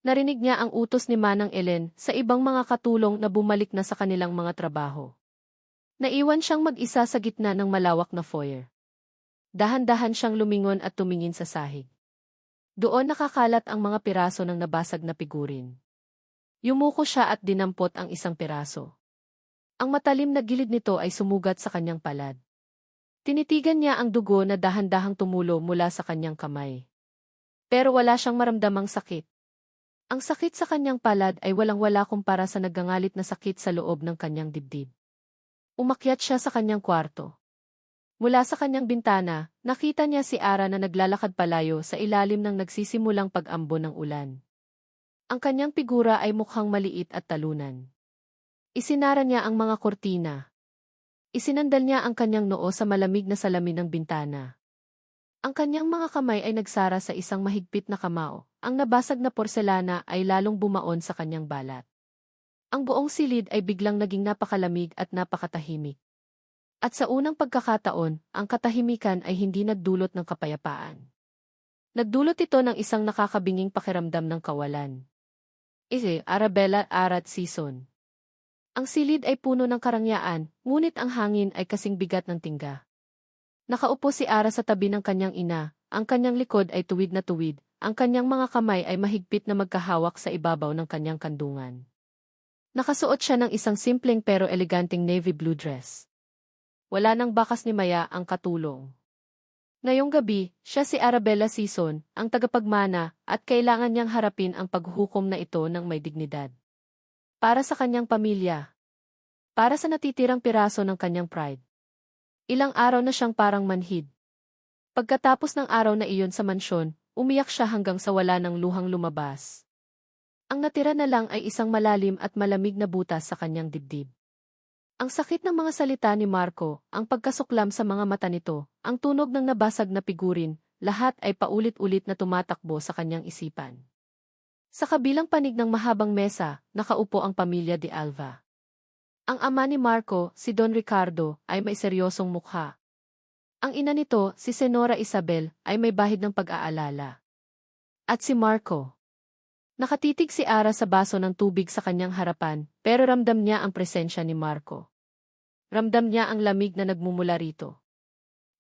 Narinig niya ang utos ni Manang Ellen sa ibang mga katulong na bumalik na sa kanilang mga trabaho. Naiwan siyang mag-isa sa gitna ng malawak na foyer. Dahan-dahan siyang lumingon at tumingin sa sahig. Doon nakakalat ang mga piraso ng nabasag na figurin. Yumuko siya at dinampot ang isang piraso. Ang matalim na gilid nito ay sumugat sa kanyang palad. Tinitigan niya ang dugo na dahan-dahang tumulo mula sa kanyang kamay. Pero wala siyang maramdamang sakit. Ang sakit sa kanyang palad ay walang-wala kumpara sa nagangalit na sakit sa loob ng kanyang dibdib. Umakyat siya sa kanyang kwarto. Mula sa kanyang bintana, nakita niya si Ara na naglalakad palayo sa ilalim ng nagsisimulang pag-ambon ng ulan. Ang kanyang figura ay mukhang maliit at talunan. Isinara niya ang mga kortina. Isinandal niya ang kanyang noo sa malamig na salamin ng bintana. Ang kanyang mga kamay ay nagsara sa isang mahigpit na kamao. Ang nabasag na porselana ay lalong bumaon sa kanyang balat. Ang buong silid ay biglang naging napakalamig at napakatahimik. At sa unang pagkakataon, ang katahimikan ay hindi nagdulot ng kapayapaan. Nagdulot ito ng isang nakakabinging pakiramdam ng kawalan. Arabella Arat Season. Ang silid ay puno ng karangyaan, ngunit ang hangin ay kasing bigat ng tingga. Nakaupo si Ara sa tabi ng kanyang ina, ang kanyang likod ay tuwid na tuwid, ang kanyang mga kamay ay mahigpit na magkahawak sa ibabaw ng kanyang kandungan. Nakasuot siya ng isang simpleng pero eleganteng navy blue dress. Wala nang bakas ni Maya ang katulong. Ngayong gabi, siya si Arabella Season, ang tagapagmana, at kailangan niyang harapin ang paghuhukom na ito ng may dignidad. Para sa kanyang pamilya. Para sa natitirang piraso ng kanyang pride. Ilang araw na siyang parang manhid. Pagkatapos ng araw na iyon sa mansyon, umiyak siya hanggang sa wala ng luhang lumabas. Ang natira na lang ay isang malalim at malamig na butas sa kanyang dibdib. Ang sakit ng mga salita ni Marco, ang pagkasuklam sa mga mata nito, ang tunog ng nabasag na figurin, lahat ay paulit-ulit na tumatakbo sa kanyang isipan. Sa kabilang panig ng mahabang mesa, nakaupo ang pamilya de Alva. Ang ama ni Marco, si Don Ricardo, ay may seryosong mukha. Ang ina nito, si Senora Isabel, ay may bahid ng pag-aalala. At si Marco. Nakatitig si Ara sa baso ng tubig sa kanyang harapan, pero ramdam niya ang presensya ni Marco. Ramdam niya ang lamig na nagmumula rito.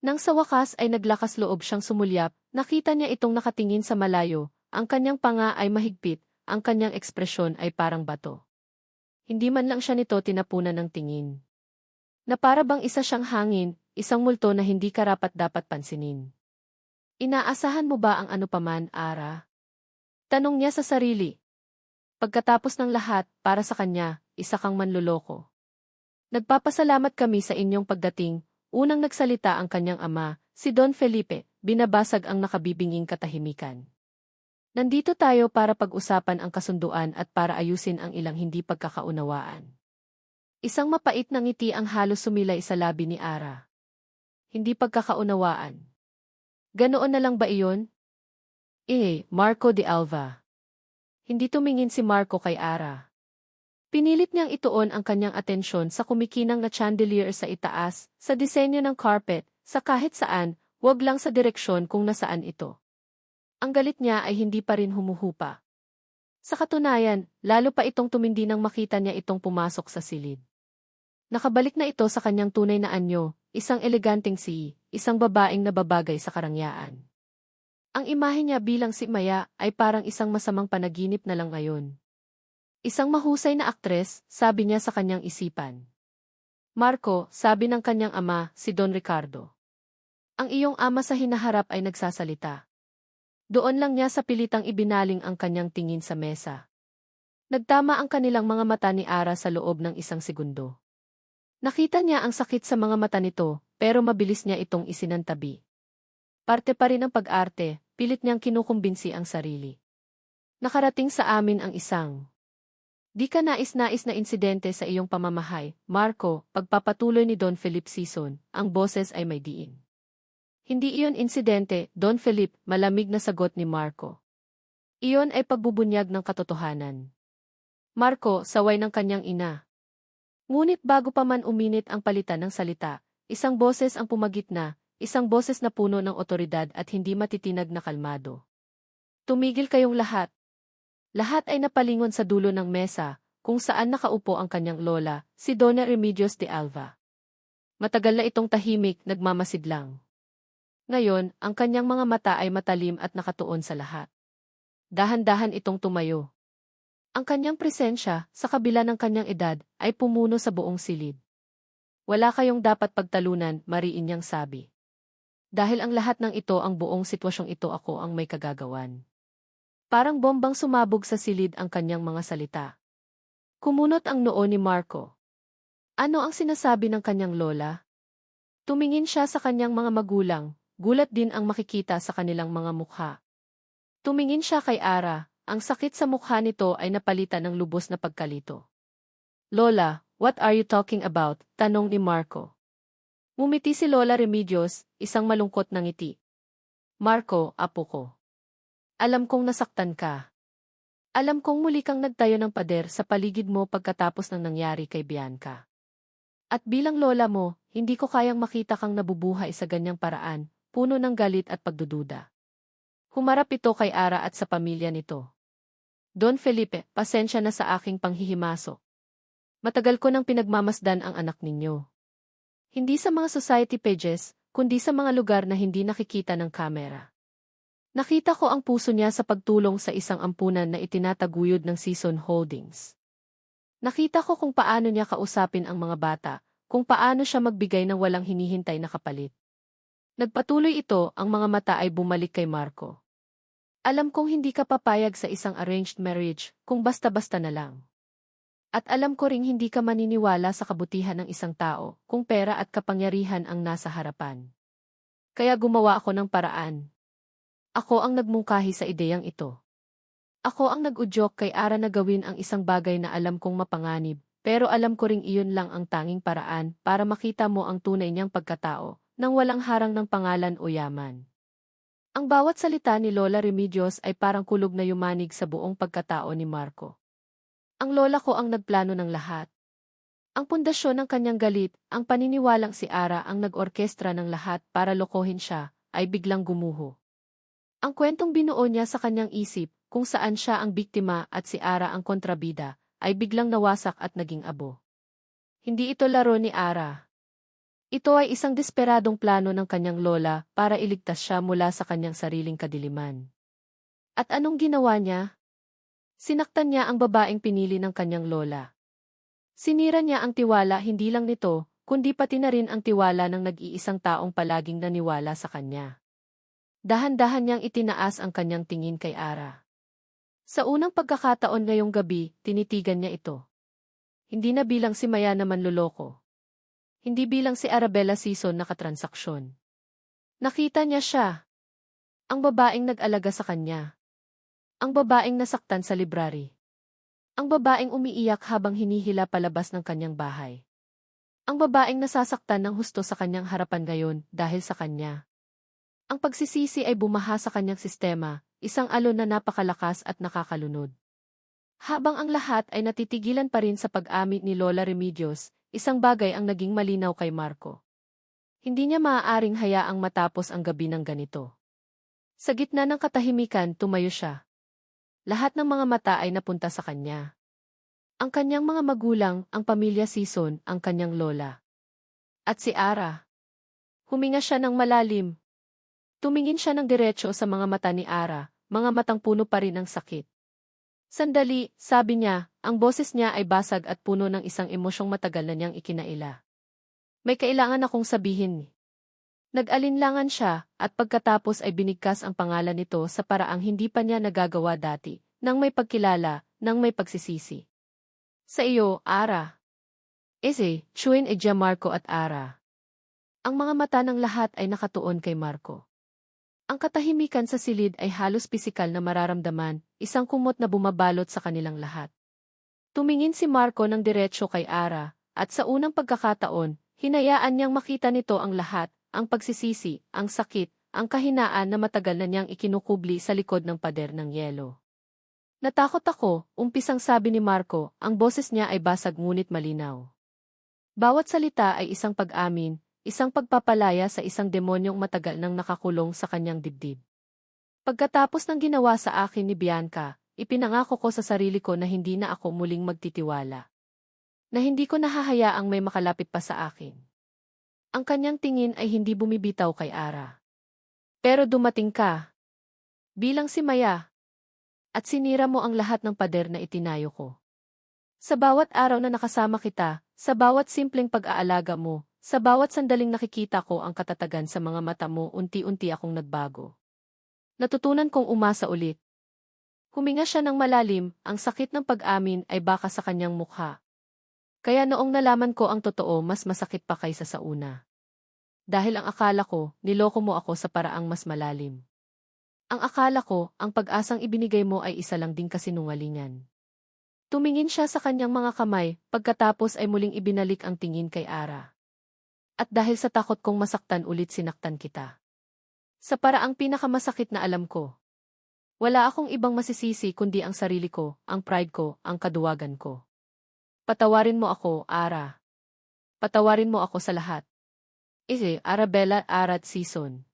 Nang sa wakas ay naglakas loob siyang sumulyap, nakita niya itong nakatingin sa malayo, ang kanyang panga ay mahigpit, ang kanyang ekspresyon ay parang bato. Hindi man lang siya nito tinapunan ng tingin. Na para bang isa siyang hangin, isang multo na hindi karapat-dapat pansinin. Inaasahan mo ba ang ano paman, Ara? Tanong niya sa sarili. Pagkatapos ng lahat, para sa kanya, isa kang manloloko. Nagpapasalamat kami sa inyong pagdating, unang nagsalita ang kanyang ama, si Don Felipe, binabasag ang nakabibinging katahimikan. Nandito tayo para pag-usapan ang kasunduan at para ayusin ang ilang hindi pagkakaunawaan. Isang mapait na ngiti ang halos sumilay sa labi ni Ara. Hindi pagkakaunawaan. Ganoon na lang ba iyon? Marco de Alva. Hindi tumingin si Marco kay Ara. Pinilit niyang ituon ang kanyang atensyon sa kumikinang na chandelier sa itaas, sa disenyo ng carpet, sa kahit saan, wag lang sa direksyon kung nasaan ito. Ang galit niya ay hindi pa rin humuhupa. Sa katunayan, lalo pa itong tumindi nang makita niya itong pumasok sa silid. Nakabalik na ito sa kanyang tunay na anyo, isang eleganteng isang babaeng nababagay sa karangyaan. Ang imahe niya bilang si Maya ay parang isang masamang panaginip na lang ngayon. Isang mahusay na aktres, sabi niya sa kanyang isipan. Marco, sabi ng kanyang ama, si Don Ricardo. Ang iyong ama sa hinaharap ay nagsasalita. Doon lang niya sa pilitang ibinaling ang kanyang tingin sa mesa. Nagtama ang kanilang mga mata ni Ara sa loob ng isang segundo. Nakita niya ang sakit sa mga mata nito, pero mabilis niya itong isinantabi. Parte pa rin ng pag-arte, pilit niyang kinukumbinsi ang sarili. Nakarating sa amin ang isang di ka nais-nais na insidente sa iyong pamamahay, Marco, pagpapatuloy ni Don Felipe Sison, ang boses ay may diin. Hindi iyon insidente, Don Felipe, malamig na sagot ni Marco. Iyon ay pagbubunyag ng katotohanan. Marco, saway ng kanyang ina. Ngunit bago pa man uminit ang palitan ng salita, isang boses ang pumagitna, isang boses na puno ng otoridad at hindi matitinag na kalmado. Tumigil kayong lahat. Lahat ay napalingon sa dulo ng mesa, kung saan nakaupo ang kanyang lola, si Donna Remedios de Alva. Matagal na itong tahimik, nagmamasid lang. Ngayon, ang kanyang mga mata ay matalim at nakatuon sa lahat. Dahan-dahan itong tumayo. Ang kanyang presensya, sa kabila ng kanyang edad, ay pumuno sa buong silid. Wala kayong dapat pagtalunan, mariin niyang sabi. Dahil ang lahat ng ito ang buong sitwasyong ito ako ang may kagagawan. Parang bombang sumabog sa silid ang kanyang mga salita. Kumunot ang noo ni Marco. Ano ang sinasabi ng kanyang lola? Tumingin siya sa kanyang mga magulang, gulat din ang makikita sa kanilang mga mukha. Tumingin siya kay Ara, ang sakit sa mukha nito ay napalitan ng lubos na pagkalito. Lola, what are you talking about? Tanong ni Marco. Ngumiti si Lola Remedios, isang malungkot na ngiti. Marco, apo ko. Alam kong nasaktan ka. Alam kong muli kang nagtayo ng pader sa paligid mo pagkatapos ng nangyari kay Bianca. At bilang lola mo, hindi ko kayang makita kang nabubuhay sa ganyang paraan, puno ng galit at pagdududa. Humarap ito kay Ara at sa pamilya nito. Don Felipe, pasensya na sa aking panghihimasok. Matagal ko nang pinagmamasdan ang anak ninyo. Hindi sa mga society pages, kundi sa mga lugar na hindi nakikita ng kamera. Nakita ko ang puso niya sa pagtulong sa isang ampunan na itinataguyod ng Sison Holdings. Nakita ko kung paano niya kausapin ang mga bata, kung paano siya magbigay ng walang hinihintay na kapalit. Nagpatuloy ito, ang mga mata ay bumalik kay Marco. Alam kong hindi ka papayag sa isang arranged marriage, kung basta-basta na lang. At alam ko ring hindi ka maniniwala sa kabutihan ng isang tao, kung pera at kapangyarihan ang nasa harapan. Kaya gumawa ako ng paraan. Ako ang nagmungkahi sa ideyang ito. Ako ang nag-udyok kay Ara na gawin ang isang bagay na alam kong mapanganib, pero alam ko ring iyon lang ang tanging paraan para makita mo ang tunay niyang pagkatao, nang walang harang ng pangalan o yaman. Ang bawat salita ni Lola Remedios ay parang kulog na yumanig sa buong pagkatao ni Marco. Ang lola ko ang nagplano ng lahat. Ang pundasyon ng kanyang galit, ang paniniwalang si Ara ang nag-orkestra ng lahat para lokohin siya, ay biglang gumuho. Ang kwentong binuo niya sa kanyang isip, kung saan siya ang biktima at si Ara ang kontrabida, ay biglang nawasak at naging abo. Hindi ito laro ni Ara. Ito ay isang desperadong plano ng kanyang lola para iligtas siya mula sa kanyang sariling kadiliman. At anong ginawa niya? Sinaktan niya ang babaeng pinili ng kanyang lola. Sinira niya ang tiwala hindi lang nito, kundi pati na rin ang tiwala ng nag-iisang taong palaging naniwala sa kanya. Dahan-dahan niyang itinaas ang kanyang tingin kay Ara. Sa unang pagkakataon ngayong gabi, tinitigan niya ito. Hindi na bilang si Maya na manloloko. Hindi bilang si Arabella Sison na katransaksyon. Nakita niya siya. Ang babaeng nag-alaga sa kanya. Ang babaeng nasaktan sa library. Ang babaeng umiiyak habang hinihila palabas ng kanyang bahay. Ang babaeng nasasaktan ng husto sa kanyang harapan ngayon dahil sa kanya. Ang pagsisisi ay bumaha sa kanyang sistema, isang alon na napakalakas at nakakalunod. Habang ang lahat ay natitigilan pa rin sa pag-amin ni Lola Remedios, isang bagay ang naging malinaw kay Marco. Hindi niya maaaring hayaang matapos ang gabi ng ganito. Sa gitna ng katahimikan, tumayo siya. Lahat ng mga mata ay napunta sa kanya. Ang kanyang mga magulang, ang pamilya Sison, ang kanyang lola. At si Ara. Huminga siya ng malalim. Tumingin siya ng diretso sa mga mata ni Ara, mga matang puno pa rin ng sakit. Sandali, sabi niya, ang boses niya ay basag at puno ng isang emosyong matagal na niyang ikinaila. May kailangan akong sabihin. Nag-alinlangan siya, at pagkatapos ay binigkas ang pangalan nito sa paraang hindi pa niya nagagawa dati, nang may pagkilala, nang may pagsisisi. Sa iyo, Ara. Chuin Eja Marco at Ara. Ang mga mata ng lahat ay nakatuon kay Marco. Ang katahimikan sa silid ay halos pisikal na mararamdaman, isang kumot na bumabalot sa kanilang lahat. Tumingin si Marco ng diretsyo kay Ara, at sa unang pagkakataon, hinayaan niyang makita nito ang lahat, ang pagsisisi, ang sakit, ang kahinaan na matagal na niyang ikinukubli sa likod ng pader ng yelo. Natakot ako, umpisang sabi ni Marco, ang boses niya ay basag ngunit malinaw. Bawat salita ay isang pag-amin, isang pagpapalaya sa isang demonyong matagal nang nakakulong sa kanyang dibdib. Pagkatapos ng ginawa sa akin ni Bianca, ipinangako ko sa sarili ko na hindi na ako muling magtitiwala. Na hindi ko nahahayaang may makalapit pa sa akin. Ang kanyang tingin ay hindi bumibitaw kay Ara. Pero dumating ka. Bilang si Maya. At sinira mo ang lahat ng pader na itinayo ko. Sa bawat araw na nakasama kita, sa bawat simpleng pag-aalaga mo, sa bawat sandaling nakikita ko ang katatagan sa mga mata mo, unti-unti akong nagbago. Natutunan kong umasa ulit. Huminga siya ng malalim, ang sakit ng pag-amin ay baka sa kanyang mukha. Kaya noong nalaman ko ang totoo, mas masakit pa kaysa sa una. Dahil ang akala ko, niloko mo ako sa paraang mas malalim. Ang akala ko, ang pag-asang ibinigay mo ay isa lang ding kasinungalingan. Tumingin siya sa kanyang mga kamay, pagkatapos ay muling ibinalik ang tingin kay Ara. At dahil sa takot kong masaktan ulit sinaktan kita. Sa paraang pinakamasakit na alam ko. Wala akong ibang masisisi kundi ang sarili ko, ang pride ko, ang kaduwagan ko. Patawarin mo ako, Ara. Patawarin mo ako sa lahat. Arabella, Ara at Sison.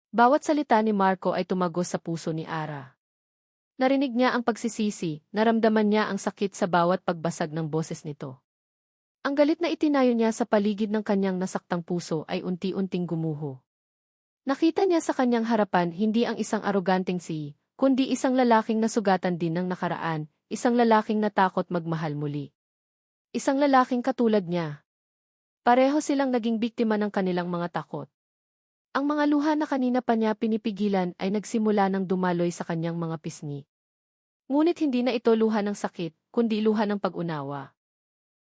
Bawat salita ni Marco ay tumagos sa puso ni Ara. Narinig niya ang pagsisisi, naramdaman niya ang sakit sa bawat pagbasag ng boses nito. Ang galit na itinayo niya sa paligid ng kanyang nasaktang puso ay unti-unting gumuho. Nakita niya sa kanyang harapan hindi ang isang aroganteng kundi isang lalaking nasugatan din ng nakaraan, isang lalaking natakot magmahal muli. Isang lalaking katulad niya. Pareho silang naging biktima ng kanilang mga takot. Ang mga luha na kanina pa niya pinipigilan ay nagsimula ng dumaloy sa kanyang mga pisngi. Ngunit hindi na ito luha ng sakit, kundi luha ng pag-unawa.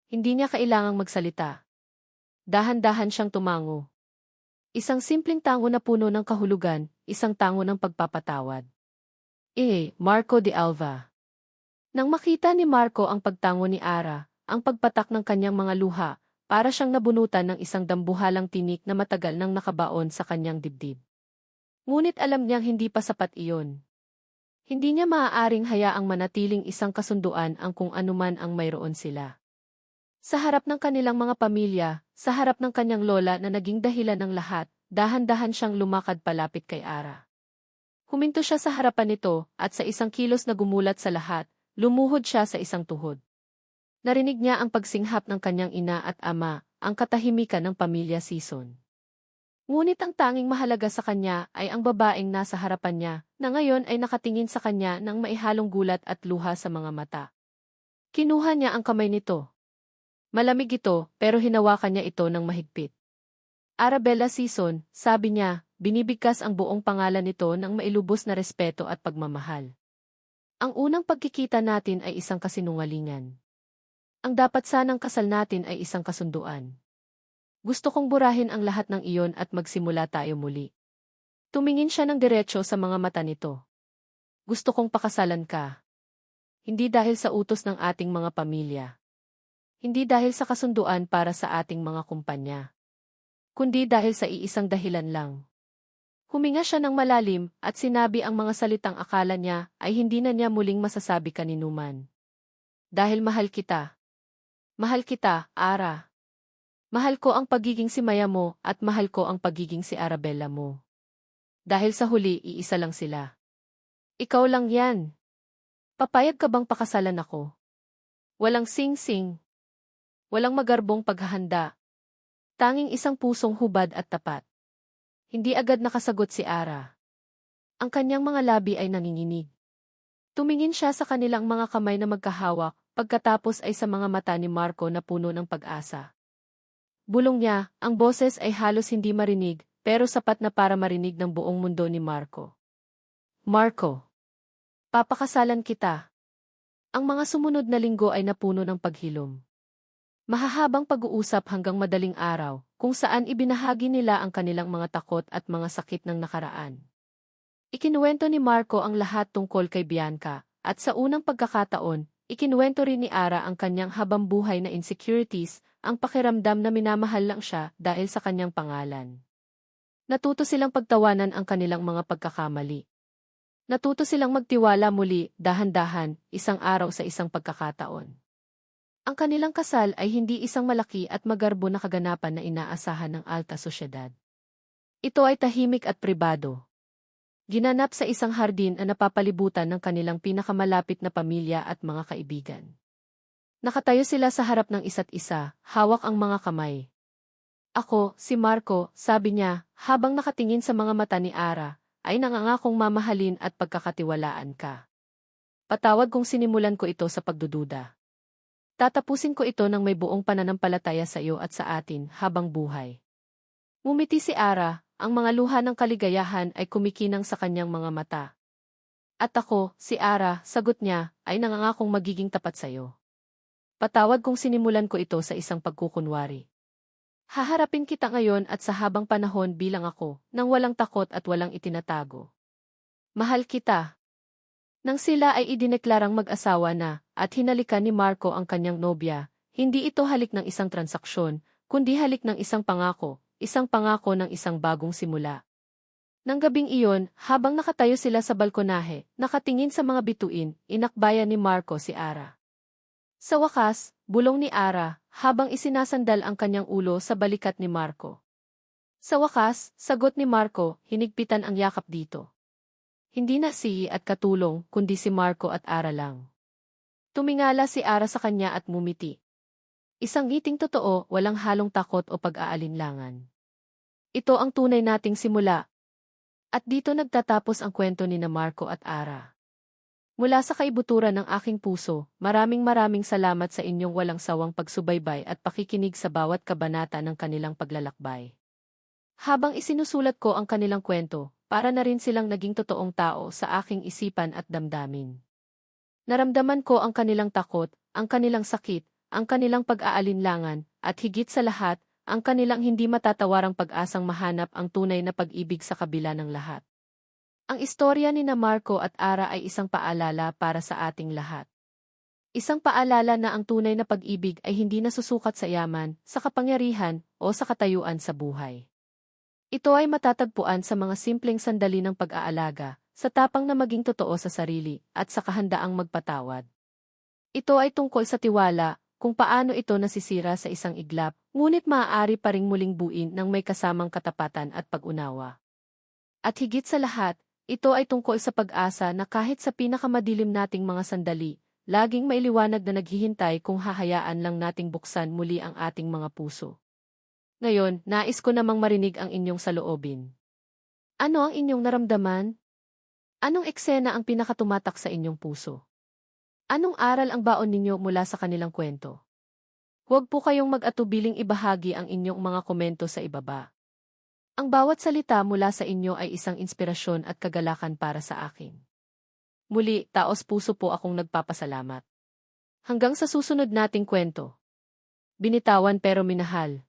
Hindi niya kailangang magsalita. Dahan-dahan siyang tumango. Isang simpleng tango na puno ng kahulugan, isang tango ng pagpapatawad. Marco de Alva. Nang makita ni Marco ang pagtango ni Ara, ang pagpatak ng kanyang mga luha, para siyang nabunutan ng isang dambuhalang tinik na matagal nang nakabaon sa kanyang dibdib. Ngunit alam niyang hindi pa sapat iyon. Hindi niya maaaring hayaang manatiling isang kasunduan ang kung anuman ang mayroon sila. Sa harap ng kanilang mga pamilya, sa harap ng kanyang lola na naging dahilan ng lahat, dahan-dahan siyang lumakad palapit kay Ara. Huminto siya sa harapan nito, at sa isang kilos na gumulat sa lahat, lumuhod siya sa isang tuhod. Narinig niya ang pagsinghap ng kanyang ina at ama, ang katahimikan ng pamilya Sison. Ngunit ang tanging mahalaga sa kanya ay ang babaeng nasa harapan niya, na ngayon ay nakatingin sa kanya ng maihalong gulat at luha sa mga mata. Kinuha niya ang kamay nito. Malamig ito, pero hinawakan niya ito ng mahigpit. Arabella Sison, sabi niya, binibigkas ang buong pangalan nito ng mailubos na respeto at pagmamahal. Ang unang pagkikita natin ay isang kasinungalingan. Ang dapat sanang kasal natin ay isang kasunduan. Gusto kong burahin ang lahat ng iyon at magsimula tayo muli. Tumingin siya ng diretsyo sa mga mata nito. Gusto kong pakasalan ka. Hindi dahil sa utos ng ating mga pamilya. Hindi dahil sa kasunduan para sa ating mga kumpanya. Kundi dahil sa iisang dahilan lang. Huminga siya ng malalim at sinabi ang mga salitang akala niya ay hindi na niya muling masasabi kaninuman. Dahil mahal kita. Mahal kita, Ara. Mahal ko ang pagiging si Maya mo at mahal ko ang pagiging si Arabella mo. Dahil sa huli, iisa lang sila. Ikaw lang yan. Papayag ka bang pakasalan ako? Walang sing-sing. Walang magarbong paghahanda. Tanging isang pusong hubad at tapat. Hindi agad nakasagot si Ara. Ang kanyang mga labi ay nanginginig. Tumingin siya sa kanilang mga kamay na magkahawak, pagkatapos ay sa mga mata ni Marco na puno ng pag-asa. Bulong niya, ang boses ay halos hindi marinig, pero sapat na para marinig ng buong mundo ni Marco. Marco, papakasalan kita. Ang mga sumunod na linggo ay napuno ng paghilom. Mahahabang pag-uusap hanggang madaling araw, kung saan ibinahagi nila ang kanilang mga takot at mga sakit ng nakaraan. Ikinuwento ni Marco ang lahat tungkol kay Bianca, at sa unang pagkakataon, ikinuwento rin ni Ara ang kanyang habambuhay na insecurities, ang pakiramdam na minamahal lang siya dahil sa kanyang pangalan. Natuto silang pagtawanan ang kanilang mga pagkakamali. Natuto silang magtiwala muli, dahan-dahan, isang araw sa isang pagkakataon. Ang kanilang kasal ay hindi isang malaki at magarbo na kaganapan na inaasahan ng alta sosyedad. Ito ay tahimik at pribado. Ginanap sa isang hardin na napapalibutan ng kanilang pinakamalapit na pamilya at mga kaibigan. Nakatayo sila sa harap ng isa't isa, hawak ang mga kamay. Ako, si Marco, sabi niya, habang nakatingin sa mga mata ni Ara, ay nangangakong mamahalin at pagkakatiwalaan ka. Patawad kung sinimulan ko ito sa pagdududa. Tatapusin ko ito ng may buong pananampalataya sa iyo at sa atin habang buhay. Ngumiti si Ara, ang mga luha ng kaligayahan ay kumikinang sa kanyang mga mata. At ako, si Ara, sagot niya, ay nangangakong magiging tapat sa iyo. Patawad kung sinimulan ko ito sa isang pagkukunwari. Haharapin kita ngayon at sa habang panahon bilang ako, nang walang takot at walang itinatago. Mahal kita. Nang sila ay idineklarang mag-asawa na, at hinalikan ni Marco ang kanyang nobya, hindi ito halik ng isang transaksyon, kundi halik ng isang pangako ng isang bagong simula. Nang gabing iyon, habang nakatayo sila sa balkonahe, nakatingin sa mga bituin, inakbayan ni Marco si Ara. Sa wakas, bulong ni Ara, habang isinasandal ang kanyang ulo sa balikat ni Marco. Sa wakas, sagot ni Marco, hinigpitan ang yakap dito. Hindi na si at katulong, kundi si Marco at Ara lang. Tumingala si Ara sa kanya at mumiti. Isang ngiting totoo, walang halong takot o pag-aalinlangan. Ito ang tunay nating simula. At dito nagtatapos ang kwento ni na Marco at Ara. Mula sa kaibuturan ng aking puso, maraming salamat sa inyong walang sawang pagsubaybay at pakikinig sa bawat kabanata ng kanilang paglalakbay. Habang isinusulat ko ang kanilang kwento, para na rin silang naging totoong tao sa aking isipan at damdamin. Naramdaman ko ang kanilang takot, ang kanilang sakit, ang kanilang pag-aalinlangan, at higit sa lahat, ang kanilang hindi matatawarang pag-asang mahanap ang tunay na pag-ibig sa kabila ng lahat. Ang istorya ni na Marco at Ara ay isang paalala para sa ating lahat. Isang paalala na ang tunay na pag-ibig ay hindi nasusukat sa yaman, sa kapangyarihan, o sa katayuan sa buhay. Ito ay matatagpuan sa mga simpleng sandali ng pag-aalaga, sa tapang na maging totoo sa sarili, at sa kahandaang magpatawad. Ito ay tungkol sa tiwala, kung paano ito nasisira sa isang iglap, ngunit maaari pa ring muling buuin ng may kasamang katapatan at pag-unawa. At higit sa lahat, ito ay tungkol sa pag-asa na kahit sa pinakamadilim nating mga sandali, laging may liwanag na naghihintay kung hahayaan lang nating buksan muli ang ating mga puso. Ngayon, nais ko namang marinig ang inyong saloobin. Ano ang inyong naramdaman? Anong eksena ang pinakatumatak sa inyong puso? Anong aral ang baon ninyo mula sa kanilang kwento? Huwag po kayong mag-atubiling ibahagi ang inyong mga komento sa ibaba. Ang bawat salita mula sa inyo ay isang inspirasyon at kagalakan para sa akin. Muli, taos puso po akong nagpapasalamat. Hanggang sa susunod nating kwento. Binitawan pero minahal.